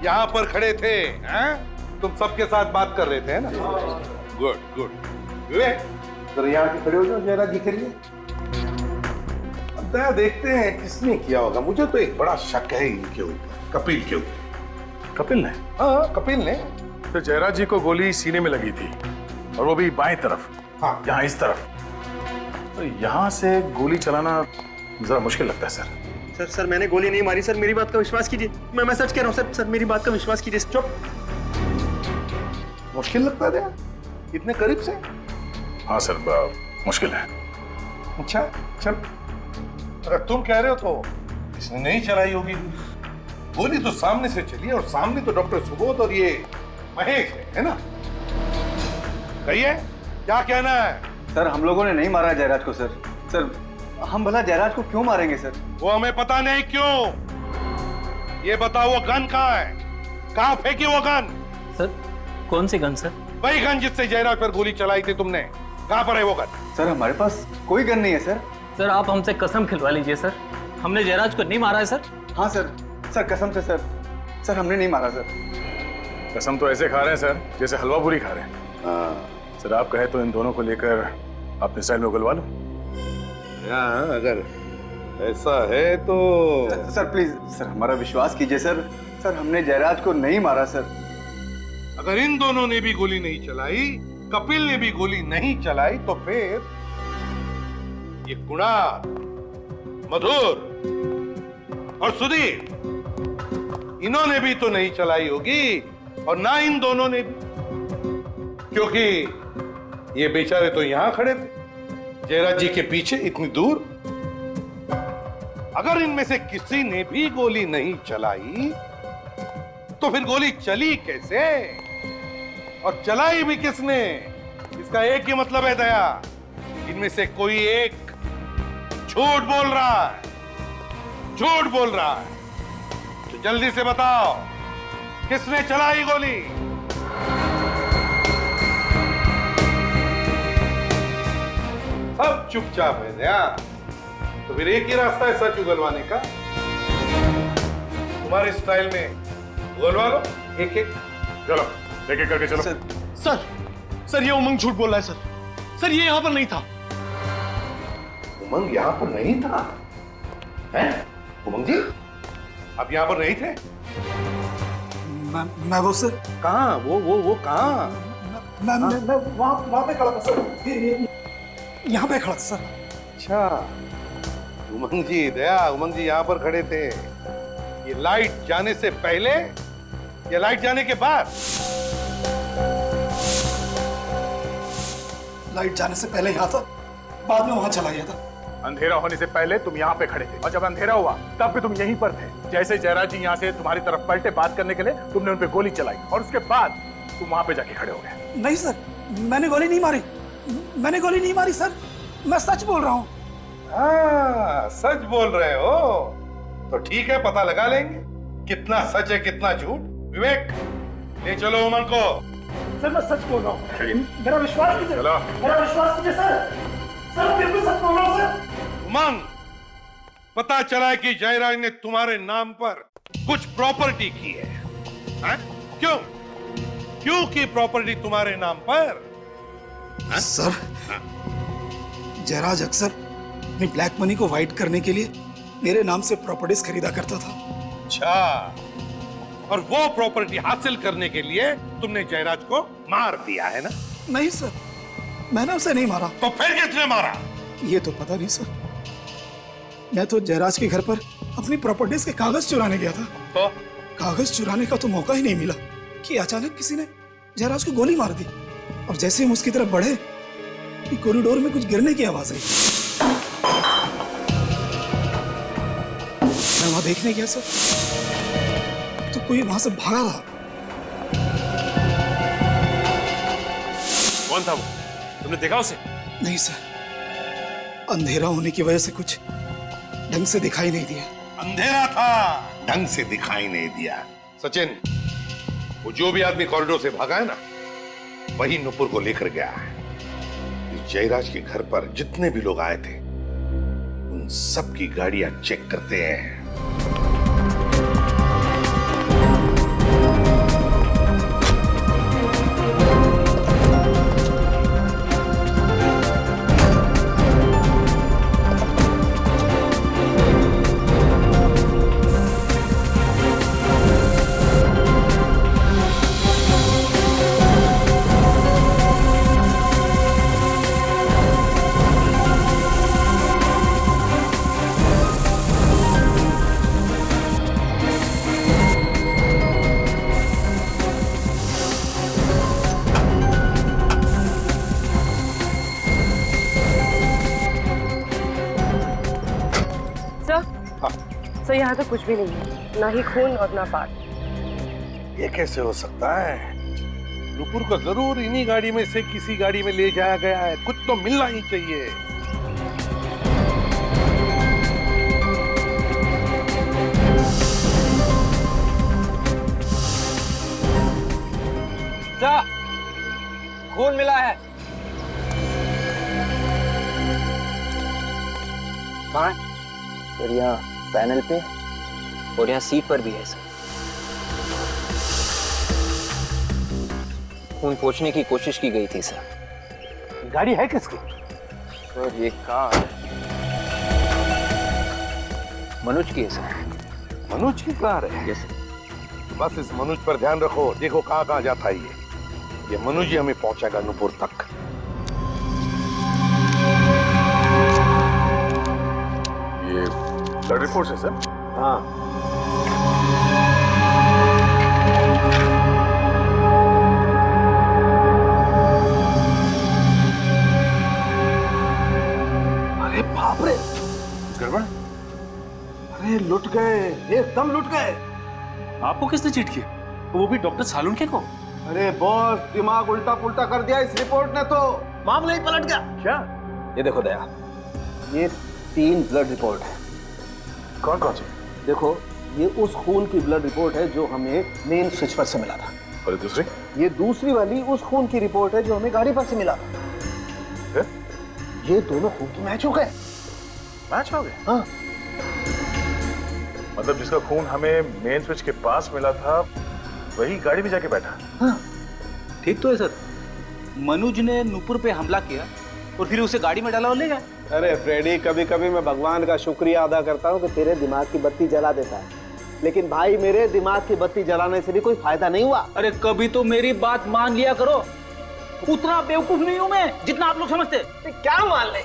यहाँ पर खड़े थे, हैं? तुम सबके साथ बात कर रहे थे, है ना? Good good. विवेक, तो यहाँ के खड़े हो जाओ जयराज जी के लिए। अब देखते हैं किसने किया होगा। मुझे तो एक बड़ा शक है इनके ऊपर, कपिल के ऊपर। कपिल ने? हाँ, कपिल ने। तो जयराज जी को गोली सीने में लगी थी और वो भी बाएं तरफ। हाँ, यहाँ इस तरफ। तो यहाँ से गोली चलाना जरा मुश्किल लगता है सर। सर मैंने गोली नहीं मारी सर, मेरी बात का विश्वास कीजिए। मैं सच कह रहा हूँ सर, मेरी बात का विश्वास कीजिए। चुप। मुश्किल लगता है इतने करीब से? हाँ सर, मुश्किल है। अच्छा चल, अगर तुम कह रहे हो तो इसने नहीं चलाई होगी गोली। तो सामने से चली और सामने तो डॉक्टर सुबोध और ये महेश है ना? कहिए क्या कहना है? सर हम लोगों ने नहीं मारा जयराज को सर। सर हम भला जयराज को क्यों मारेंगे सर? वो हमें पता नहीं क्यों। ये बताओ वो गन कहाँ है? कहाँ फेंकी वो गन? सर कौन सी गन सर? वही गन जिससे जयराज पर गोली चलाई थी तुमने। कहाँ पर है वो गन? सर हमारे पास कोई गन नहीं है सर। सर आप हमसे कसम खिलवा लीजिए सर, हमने जयराज को नहीं मारा है सर। हाँ सर कसम से सर हमने नहीं मारा सर। कसम तो ऐसे खा रहे हैं सर जैसे हलवा पूरी खा रहे हैं। सर आप कहे तो इन दोनों को लेकर अपने स्टाइल में उगलवा लो। अगर ऐसा है तो सर प्लीज सर हमारा विश्वास कीजिए सर। सर हमने जयराज को नहीं मारा सर। अगर इन दोनों ने भी गोली नहीं चलाई, कपिल ने भी गोली नहीं चलाई, तो फिर ये कुणाल, मधुर और सुधीर, इन्होंने भी तो नहीं चलाई होगी और ना इन दोनों ने भी, क्योंकि ये बेचारे तो यहां खड़े थे जयराज जी के पीछे इतनी दूर। अगर इनमें से किसी ने भी गोली नहीं चलाई तो फिर गोली चली कैसे और चलाई भी किसने? इसका एक ही मतलब है दया, इनमें से कोई एक झूठ बोल रहा है, झूठ बोल रहा है। तो जल्दी से बताओ किसने चलाई गोली? सब चुपचाप है दया। तो फिर एक ही रास्ता है सच उगलवाने का। तुम्हारे स्टाइल में उगलवा लो एक एक। चलो एक एक करके चलो। सर ये उमंग झूठ बोल रहा है सर ये यहाँ पर नहीं था। उमंग यहाँ पर नहीं था? हैं? उमंग जी आप यहाँ पर नहीं थे? मैं वो सर कहाँ? वो कहाँ? मैं वहाँ पे खड़ा था सर, यहाँ पे खड़ा था सर। अच्छा उमंग जी, दया उमंग जी यहाँ पर खड़े थे। ये लाइट जाने से पहले या लाइट जाने के बाद? लाइट जाने से पहले यहाँ था, बाद में वहाँ चला गया था। अंधेरा होने से पहले तुम यहाँ पे खड़े थे और जब अंधेरा हुआ तब भी तुम यहीं पर थे। जैसे जयराज जी यहाँ से तुम्हारी तरफ पलटे बात करने के लिए, तुमने उन पे गोली चलाई और उसके बाद तुम वहां पे जाके खड़े हो गए। नहीं सर मैंने गोली नहीं मारी सर, मैं सच बोल रहा हूँ। हाँ सच बोल रहे हो तो ठीक है, पता लगा लेंगे कितना सच है कितना झूठ। विवेक ले चलो उमंग को। सर मैं सच बोल रहा हूँ, मेरा विश्वास कीजिए। मेरा विश्वास कीजिए सर बिल्कुल सच बोल रहा हूँ सर। उमंग, पता चला कि जयराज ने तुम्हारे नाम पर कुछ प्रॉपर्टी की है, हैं? क्यों की प्रॉपर्टी तुम्हारे नाम पर? सर जयराज अक्सर अपनी ब्लैक मनी को वाइट करने के लिए मेरे नाम से प्रॉपर्टीज खरीदा करता था। अच्छा, और वो प्रॉपर्टी हासिल करने के लिए तुमने जयराज को मार दिया है ना? नहीं सर, मैंने उसे नहीं मारा। तो फिर किसने मारा? ये तो पता नहीं सर। मैं तो जयराज के घर पर अपनी प्रॉपर्टीज के कागज चुराने गया था। तो कागज चुराने का तो मौका ही नहीं मिला कि अचानक किसी ने जयराज को गोली मार दी, और जैसे हम उसकी तरफ बढ़े कि कॉरिडोर में कुछ गिरने की आवाज आई। मैं वहां देखने गया सर, तो कोई वहां से भागा था। कौन था वो? तुमने देखा उसे? नहीं सर, अंधेरा होने की वजह से कुछ ढंग से दिखाई नहीं दिया। अंधेरा था, ढंग से दिखाई नहीं दिया। सचिन, वो जो भी आदमी कॉरिडोर से भागा है ना, वही नुपुर को लेकर गया है। इस जयराज के घर पर जितने भी लोग आए थे, उन सब की गाड़ियां चेक करते हैं। सर यहाँ तो कुछ भी नहीं है, ना ही खून और ना पार्ट। ये कैसे हो सकता है? नुपुर को जरूर इन्हीं गाड़ी में से किसी गाड़ी में ले जाया गया है। कुछ तो मिलना ही चाहिए। जा, खून मिला है। कहाँ है? सर यहाँ पैनल पे और यहाँ सीट पर भी है सर। खून पोंछने की कोशिश की गई थी सर। गाड़ी है किसकी? सर ये कार मनोज की है सर। मनोज की कार है? Yes sir. बस इस मनोज पर ध्यान रखो। देखो कहाँ कहाँ जाता है ये मनोज ही हमें पहुंचाएगा नुपुर तक। ये ब्लड रिपोर्ट है सर? हाँ। अरे बाप रे, गड़बड़? अरे लुट गए, एकदम लुट गए। आपको किसने चीट किया? वो भी डॉक्टर सालुंके को? अरे बॉस, दिमाग उल्टा पुल्टा कर दिया इस रिपोर्ट ने, तो मामला ही पलट गया। क्या? ये देखो दया, ये 3 ब्लड रिपोर्ट है। कौन कौन सी? देखो, ये उस खून की ब्लड रिपोर्ट है जो हमें मेन स्विच पर से मिला था। और दूसरी? ये दूसरी वाली उस खून की रिपोर्ट है जो हमें गाड़ी पर से मिला था। ये दोनों खून की मैच हो गए। मैच हो गए? हाँ। मतलब जिसका खून हमें मेन स्विच के पास मिला था, वही गाड़ी में जाके बैठा। हाँ। ठीक तो है सर। मनोज ने नुपुर पे हमला किया और फिर उसे गाड़ी में डाला और ले गया। अरे फ्रेडी, कभी कभी मैं भगवान का शुक्रिया अदा करता हूँ कि तेरे दिमाग की बत्ती जला देता है, लेकिन भाई मेरे दिमाग की बत्ती जलाने से भी कोई फायदा नहीं हुआ। अरे कभी तो मेरी बात मान लिया करो। उतना बेवकूफ नहीं हूं मैं जितना आप लोग समझते। क्या मान ले?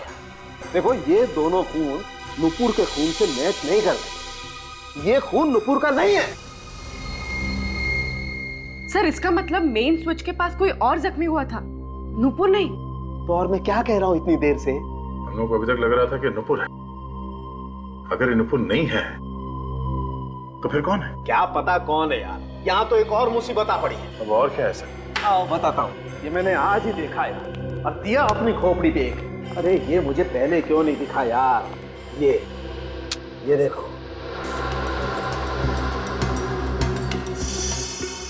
देखो, ये दोनों खून नुपुर के खून से मैच नहीं करते। ये खून नुपुर का नहीं है। सर इसका मतलब मेन स्विच के पास कोई और जख्मी हुआ था, नुपुर नहीं। तो और मैं क्या कह रहा हूँ इतनी देर से? हम लोगों को अभी तक लग रहा था कि नुपुर है। अगर ये नुपुर नहीं है तो फिर कौन है? क्या पता कौन है यार। यहाँ तो एक और मुसीबत आ पड़ी है। अब और क्या है सर? आओ बताता हूँ। ये मैंने आज ही देखा यार, और दिया अपनी खोपड़ी देख। अरे ये मुझे पहले क्यों नहीं दिखा यार? ये देखो,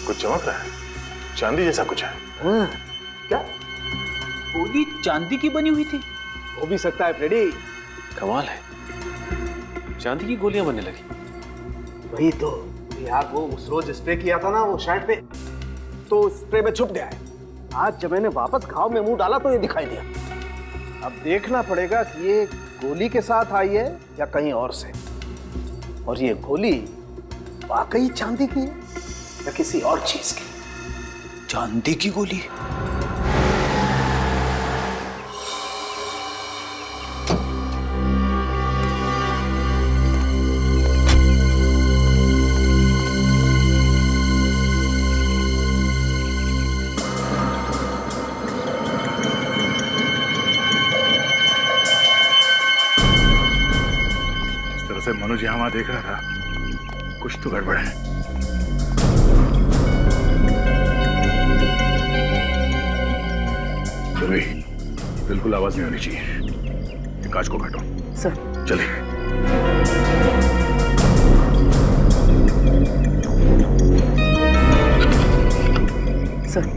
कुछ चमक रहा है, चांदी जैसा कुछ है। हाँ। क्या? गोली चांदी की बनी हुई थी? हो भी सकता है फ्रेडी। कमाल है, चांदी की गोलियां बनने लगी। वही तो यार, वो उस रोज स्प्रे किया था ना वो शर्ट पे, तो स्प्रे में छुप गया है। आज जब मैंने वापस घाव में मुंह डाला तो ये दिखाई दिया। अब देखना पड़ेगा कि ये गोली के साथ आई है या कहीं और से। और ये गोली वाकई चांदी की है या किसी और चीज की? चांदी की गोली? से मनोज यहाँ वहां देख रहा था, कुछ तो गड़बड़ है। चलो, बिल्कुल आवाज नहीं होनी चाहिए। कांच को काटो। सर। चलिए। सर।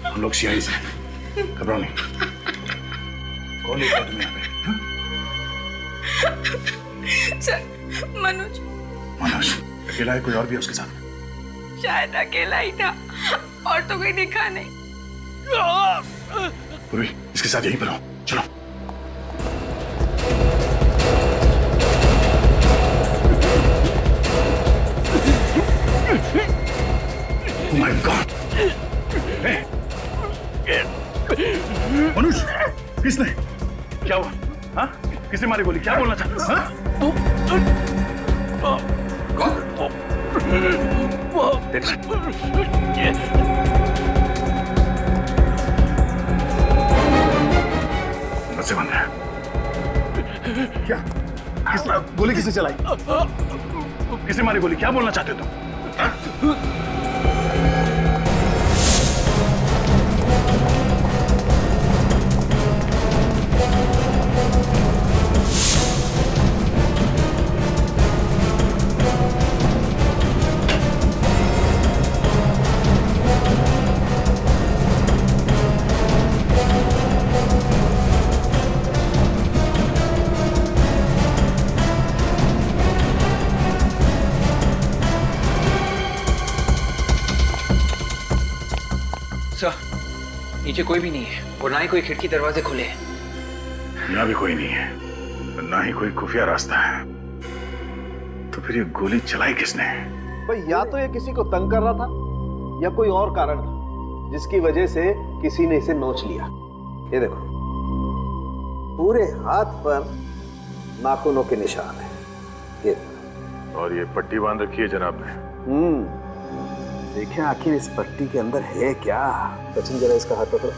हम लोग सीआई से, घबराओ नहीं। कौन लेकर तुम्हें यहाँ पे? सर, मनोज। मनोज अकेला है, कोई और भी है उसके साथ? शायद अकेला ही था, और तो कोई दिखा नहीं। पूर्वी, इसके साथ यहीं पर हो, चलो। Oh my God! Hey! मनुष्य, किसने? क्या हुआ? हाँ? किसने मारी गोली? क्या बोलना चाहते हो? हाँ? बच्चे बंद है। क्या? किसने गोली किसने चलाई? किसने मारी गोली? क्या बोलना चाहते हो तुम? हाँ? सर, नीचे कोई भी नहीं है और ना ही कोई खिड़की दरवाजे खुले हैं। यहाँ भी कोई नहीं है, ना ही कोई खुफिया रास्ता है। तो फिर ये गोली चलाई किसने? भाई या तो ये किसी को तंग कर रहा था या कोई और कारण था जिसकी वजह से किसी ने इसे नोच लिया। ये देखो, पूरे हाथ पर नाखूनों के निशान है। ये और ये पट्टी बांध रखी है जनाब ने। देखें आखिर इस पट्टी के अंदर है क्या। सचिन जरा इसका हाथ पकड़ो।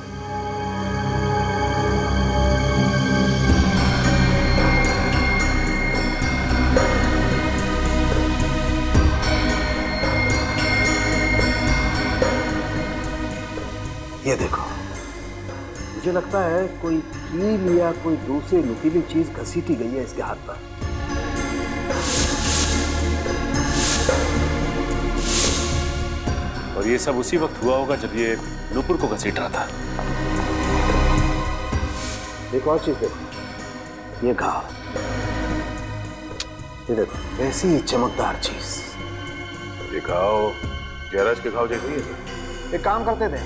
ये देखो, मुझे लगता है कोई कील या कोई दूसरी नुकीली चीज घसीटी गई है इसके हाथ पर। और ये सब उसी वक्त हुआ होगा जब ये नूपुर को घसीट रहा था। एक और चीज देखो, ये घाव, ये देखो ऐसी चमकदार चीज। ये घाव जयराज के घाव जैसे ही है। एक काम करते थे,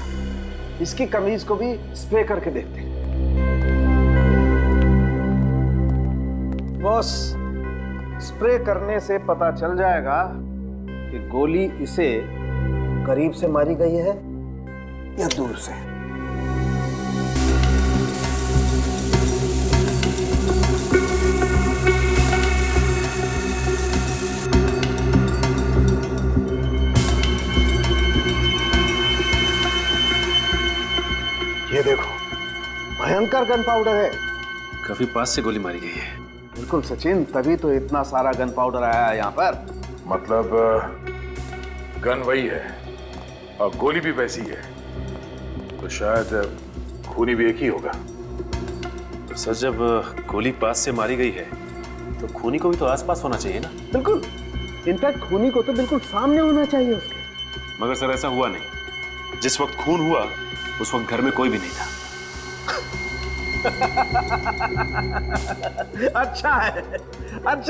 इसकी कमीज को भी स्प्रे करके देखते। बॉस, स्प्रे करने से पता चल जाएगा कि गोली इसे करीब से मारी गई है या दूर से। ये देखो, भयंकर गन पाउडर है। काफी पास से गोली मारी गई है। बिल्कुल सचिन, तभी तो इतना सारा गन पाउडर आया है यहाँ पर। मतलब गन वही है और गोली भी वैसी है, तो शायद खूनी भी एक ही होगा। सर, जब गोली पास से मारी गई है तो खूनी को भी तो आसपास होना चाहिए ना? बिल्कुल, इनफैक्ट खूनी को तो बिल्कुल सामने होना चाहिए उसके। मगर सर ऐसा हुआ नहीं। जिस वक्त खून हुआ उस वक्त घर में कोई भी नहीं था। अच्छा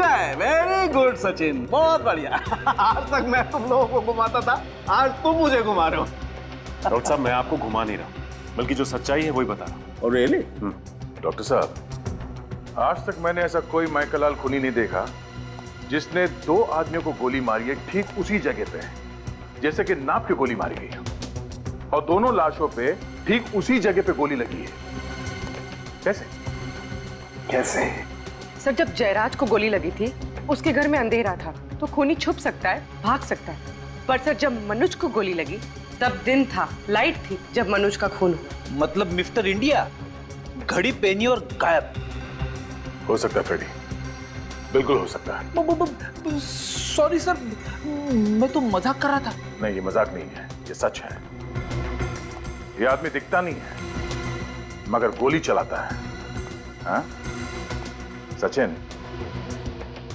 है, वेरी गुड सचिन, बहुत बढ़िया। आज तक मैं तुम लोगों को घुमाता था, आज तुम मुझे घुमा रहे हो। डॉक्टर साहब, मैं आपको घुमा नहीं रहा हूं, बल्कि जो सच्चाई है वही बता रहा हूं। और रियली? डॉक्टर साहब, आज तक मैंने ऐसा कोई माइकलाल खूनी नहीं देखा जिसने 2 आदमियों को गोली मारी है ठीक उसी जगह पे, जैसे कि नाप की गोली मारी गई है, और दोनों लाशों पे ठीक उसी जगह पे गोली लगी है। कैसे? कैसे? सर, जब जयराज को गोली लगी थी उसके घर में अंधेरा था, तो खूनी छुप सकता है, भाग सकता है। पर सर, जब मनोज को गोली लगी तब दिन था, लाइट थी जब मनोज का खून हुआ। मतलब मिस्टर इंडिया घड़ी पहनी और गायब। हो सकता है फ्रेडी, बिल्कुल हो सकता है। सॉरी सर, मैं तो मजाक कर रहा था। नहीं, ये मजाक नहीं है, ये सच है। ये आदमी दिखता नहीं है मगर गोली चलाता है। हाँ? सचिन,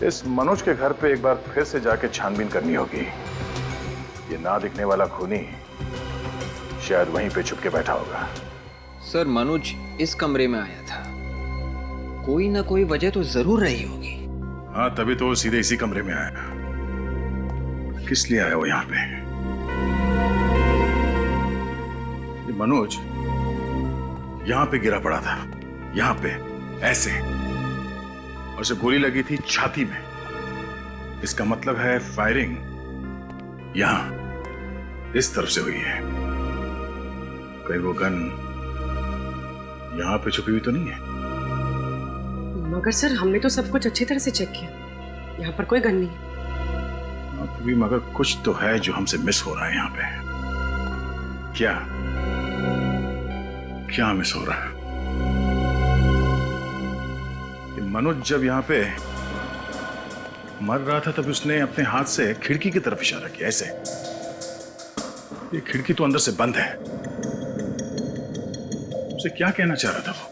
इस मनोज के घर पे एक बार फिर से जाके छानबीन करनी होगी। ये ना दिखने वाला खूनी शायद वहीं पे छुप के बैठा होगा। सर, मनोज इस कमरे में आया था, कोई ना कोई वजह तो जरूर रही होगी। हाँ, तभी तो वो सीधे इसी कमरे में आया। किस लिए आया वो यहाँ पे? ये मनोज यहाँ पे गिरा पड़ा था, यहाँ पे ऐसे, और उसे गोली लगी थी छाती में। इसका मतलब है फायरिंग यहां इस तरफ से हुई है। कहीं वो गन यहां पे छुपी हुई तो नहीं है? मगर सर, हमने तो सब कुछ अच्छी तरह से चेक किया, यहाँ पर कोई गन नहीं है। भी मगर कुछ तो है जो हमसे मिस हो रहा है यहाँ पे। क्या क्या मिस हो रहा है? मनोज जब यहाँ पे मर रहा था तब उसने अपने हाथ से खिड़की की तरफ इशारा किया, ऐसे। ये खिड़की तो अंदर से बंद है। उसे क्या कहना चाह रहा था वो?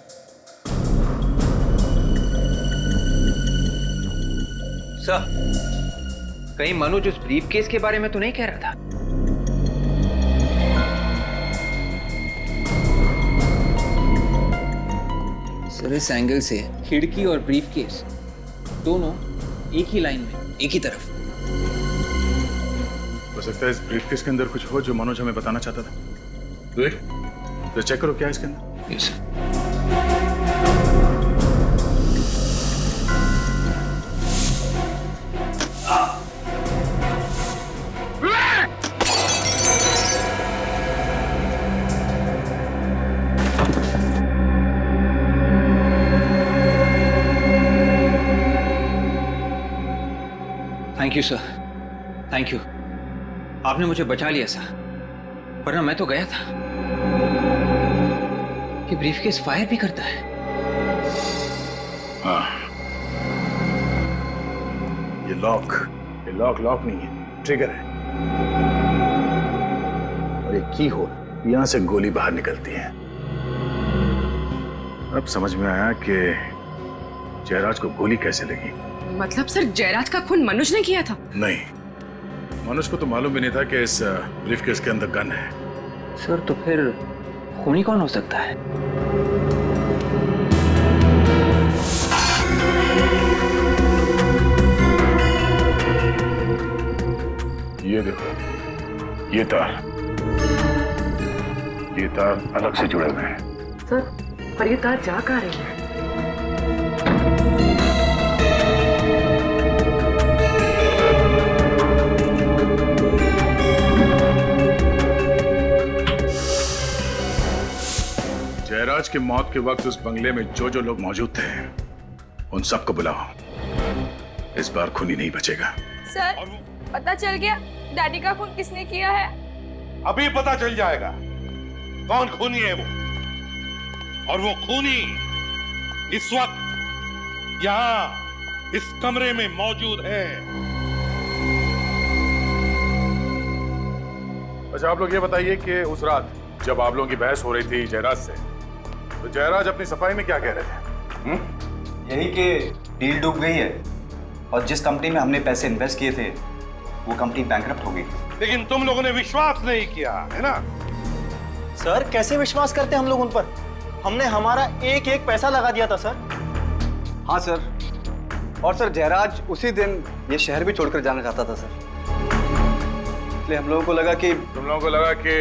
सर, कहीं मनोज उस ब्रीफकेस के बारे में तो नहीं कह रहा था? सर, इस एंगल से खिड़की और ब्रीफकेस दोनों एक ही लाइन में, एक ही तरफ। हो सकता है इस ब्रीफकेस के अंदर कुछ हो जो मनोज हमें बताना चाहता था। तो चेक करो क्या है इसके अंदर। Yes sir. Thank you sir, thank you. आपने मुझे बचा लिया सर, वरना मैं तो गया था। कि ब्रीफकेस फायर भी करता है? हाँ, ये लॉक नहीं है, ट्रिगर है। और ये की होल, यहां से गोली बाहर निकलती है। अब समझ में आया कि जयराज को गोली कैसे लगी। मतलब सर, जयराज का खून मनोज ने किया था? नहीं, मनोज को तो मालूम भी नहीं था कि इस ब्रीफकेस के अंदर गन है। सर, तो फिर खूनी कौन हो सकता है? ये देखो, ये तार अलग से जुड़े हुए हैं। सर, पर ये तार जा कहाँ रही है? जयराज की मौत के वक्त उस बंगले में जो जो लोग मौजूद थे उन सबको बुलाओ। इस बार खूनी नहीं बचेगा। सर, पता चल गया डैडी का खून किसने किया है? अभी पता चल जाएगा कौन खूनी है वो। और वो खूनी इस वक्त यहां इस कमरे में मौजूद है। अच्छा, आप लोग ये बताइए कि उस रात जब आप लोगों की बहस हो रही थी जयराज से, तो जयराज अपनी सफाई में क्या कह रहे थे? यही कि डील डूब गई है और जिस कंपनी में हमने पैसे इन्वेस्ट किए थे वो कंपनी बैंकरप्ट हो गई। लेकिन तुम लोगों ने विश्वास नहीं किया है ना? सर कैसे विश्वास करते हम लोग उन पर? हमने हमारा एक एक पैसा लगा दिया था सर। हाँ सर, और सर जयराज उसी दिन ये शहर भी छोड़कर जाना चाहता था सर, इसलिए हम लोगों को लगा कि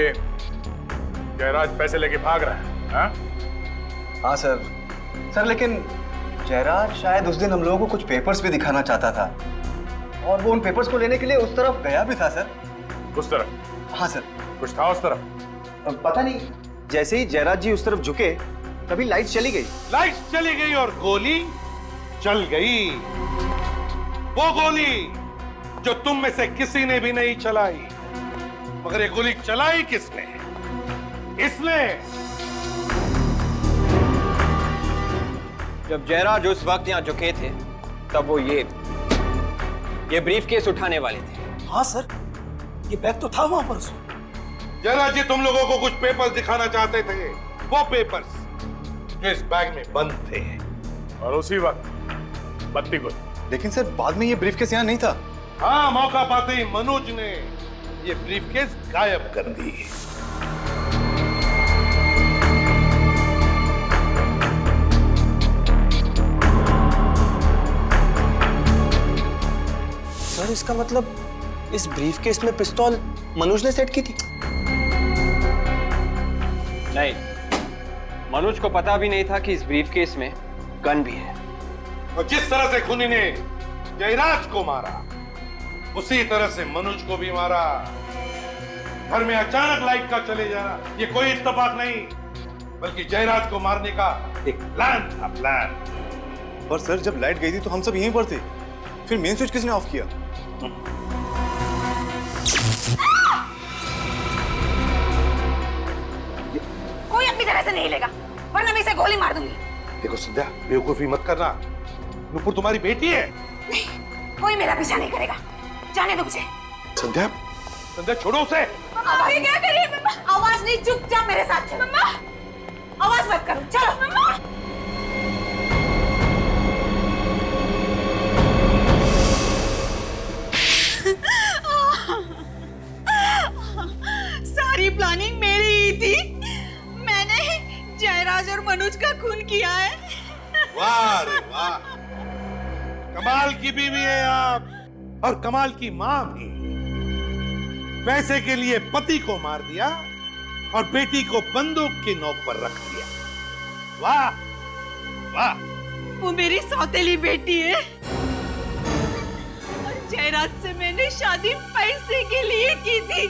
जयराज पैसे लेके भाग रहा है। हाँ? हाँ सर। सर लेकिन जयराज शायद उस दिन हम लोगों को कुछ पेपर्स भी दिखाना चाहता था और वो उन पेपर्स को लेने के लिए उस तरफ गया भी था सर। उस तरफ? हाँ सर। कुछ था उस तरफ? पता नहीं, जैसे ही जयराज जी उस तरफ झुके तभी लाइट चली गई। लाइट चली गई और गोली चल गई। वो गोली जो तुम में से किसी ने भी नहीं चलाई। मगर ये गोली चलाई किसने? इसने। जब जयराज उस वक्त यहाँ झुके थे तब वो ये ब्रीफ केस उठाने वाले थे। हाँ सर, ये बैग तो था वहां पर। जयराज जी तुम लोगों को कुछ पेपर्स दिखाना चाहते थे, वो पेपर्स जो इस बैग में बंद थे। और उसी वक्त बत्ती गुल। लेकिन सर बाद में ये ब्रीफकेस यहाँ नहीं था। हाँ, मौका पाते ही मनोज ने ये ब्रीफकेस गायब कर दी। सर इसका मतलब इस ब्रीफकेस में पिस्तौल मनोज ने सेट की थी? नहीं, मनोज को पता भी नहीं था कि इस ब्रीफकेस में गन भी है। और जिस तरह से खूनी ने जयराज को मारा उसी तरह से मनोज को भी मारा। घर में अचानक लाइट का चले जाना ये कोई इत्तेफाक नहीं, बल्कि जयराज को मारने का एक प्लान था। प्लान। पर सर जब लाइट गई थी तो हम सब यहीं पर थे, फिर मेन स्विच किसने ऑफ किया? कोई अपनी जगह से नहीं लेगा वरना मैं इसे गोली मार दूंगी। देखो संध्या, बेवकूफी मत करना। नुपुर तुम्हारी बेटी है। नहीं, कोई मेरा पीछा नहीं करेगा, जाने दो मुझे। संध्या, संध्या छोड़ो उसे। मम्मा ये क्या कर रही है? मम्मा आवाज नहीं, चुपचाप मेरे साथ चलो। मम्मा आवाज मत करो, चलो। मम्मा सारी प्लानिंग मेरी ही थी। मैंने जयराज और मनोज का खून किया है। वाह रे वाह, कमाल की बीवी है आप और कमाल की मां भी। पैसे के लिए पति को मार दिया और बेटी को बंदूक की नोक पर रख दिया। वाह वाह। वो मेरी सौतेली बेटी है और जयराज से मैंने शादी पैसे के लिए की थी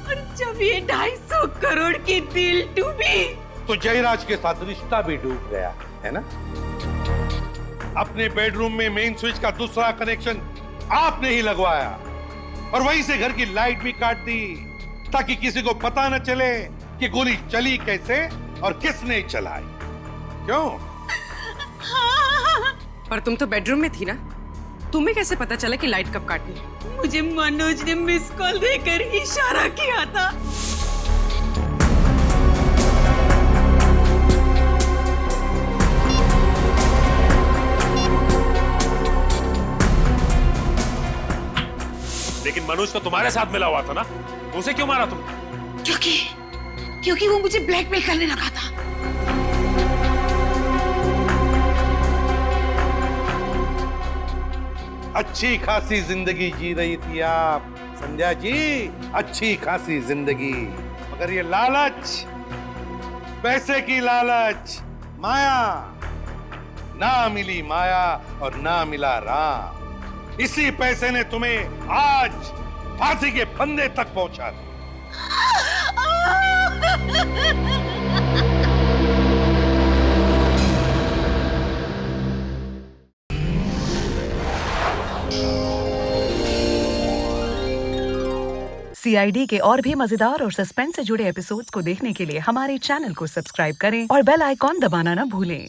और जब ये 250 करोड़ की डील डूबी तो जयराज के साथ रिश्ता भी डूब गया है ना? अपने बेडरूम में मेन स्विच का दूसरा कनेक्शन आपने ही लगवाया और वहीं से घर की लाइट भी काट दी ताकि किसी को पता न चले कि गोली चली कैसे और किसने चलाई। क्यों? पर तुम तो बेडरूम में थी ना, तुम्हें कैसे पता चला कि लाइट कब काटनी है? मुझे मनोज ने मिस कॉल देकर इशारा किया था। लेकिन मनोज तो तुम्हारे साथ मिला हुआ था ना, उसे क्यों मारा तुमने? क्योंकि वो मुझे ब्लैकमेल करने लगा था। अच्छी खासी जिंदगी जी रही थी आप संध्या जी, अच्छी खासी जिंदगी। मगर ये लालच, पैसे की लालच, माया, ना मिली माया और ना मिला राम। इसी पैसे ने तुम्हें आज फांसी के फंदे तक पहुंचा दिया। CID के और भी मजेदार और सस्पेंस से जुड़े एपिसोड्स को देखने के लिए हमारे चैनल को सब्सक्राइब करें और बेल आइकॉन दबाना ना भूलें।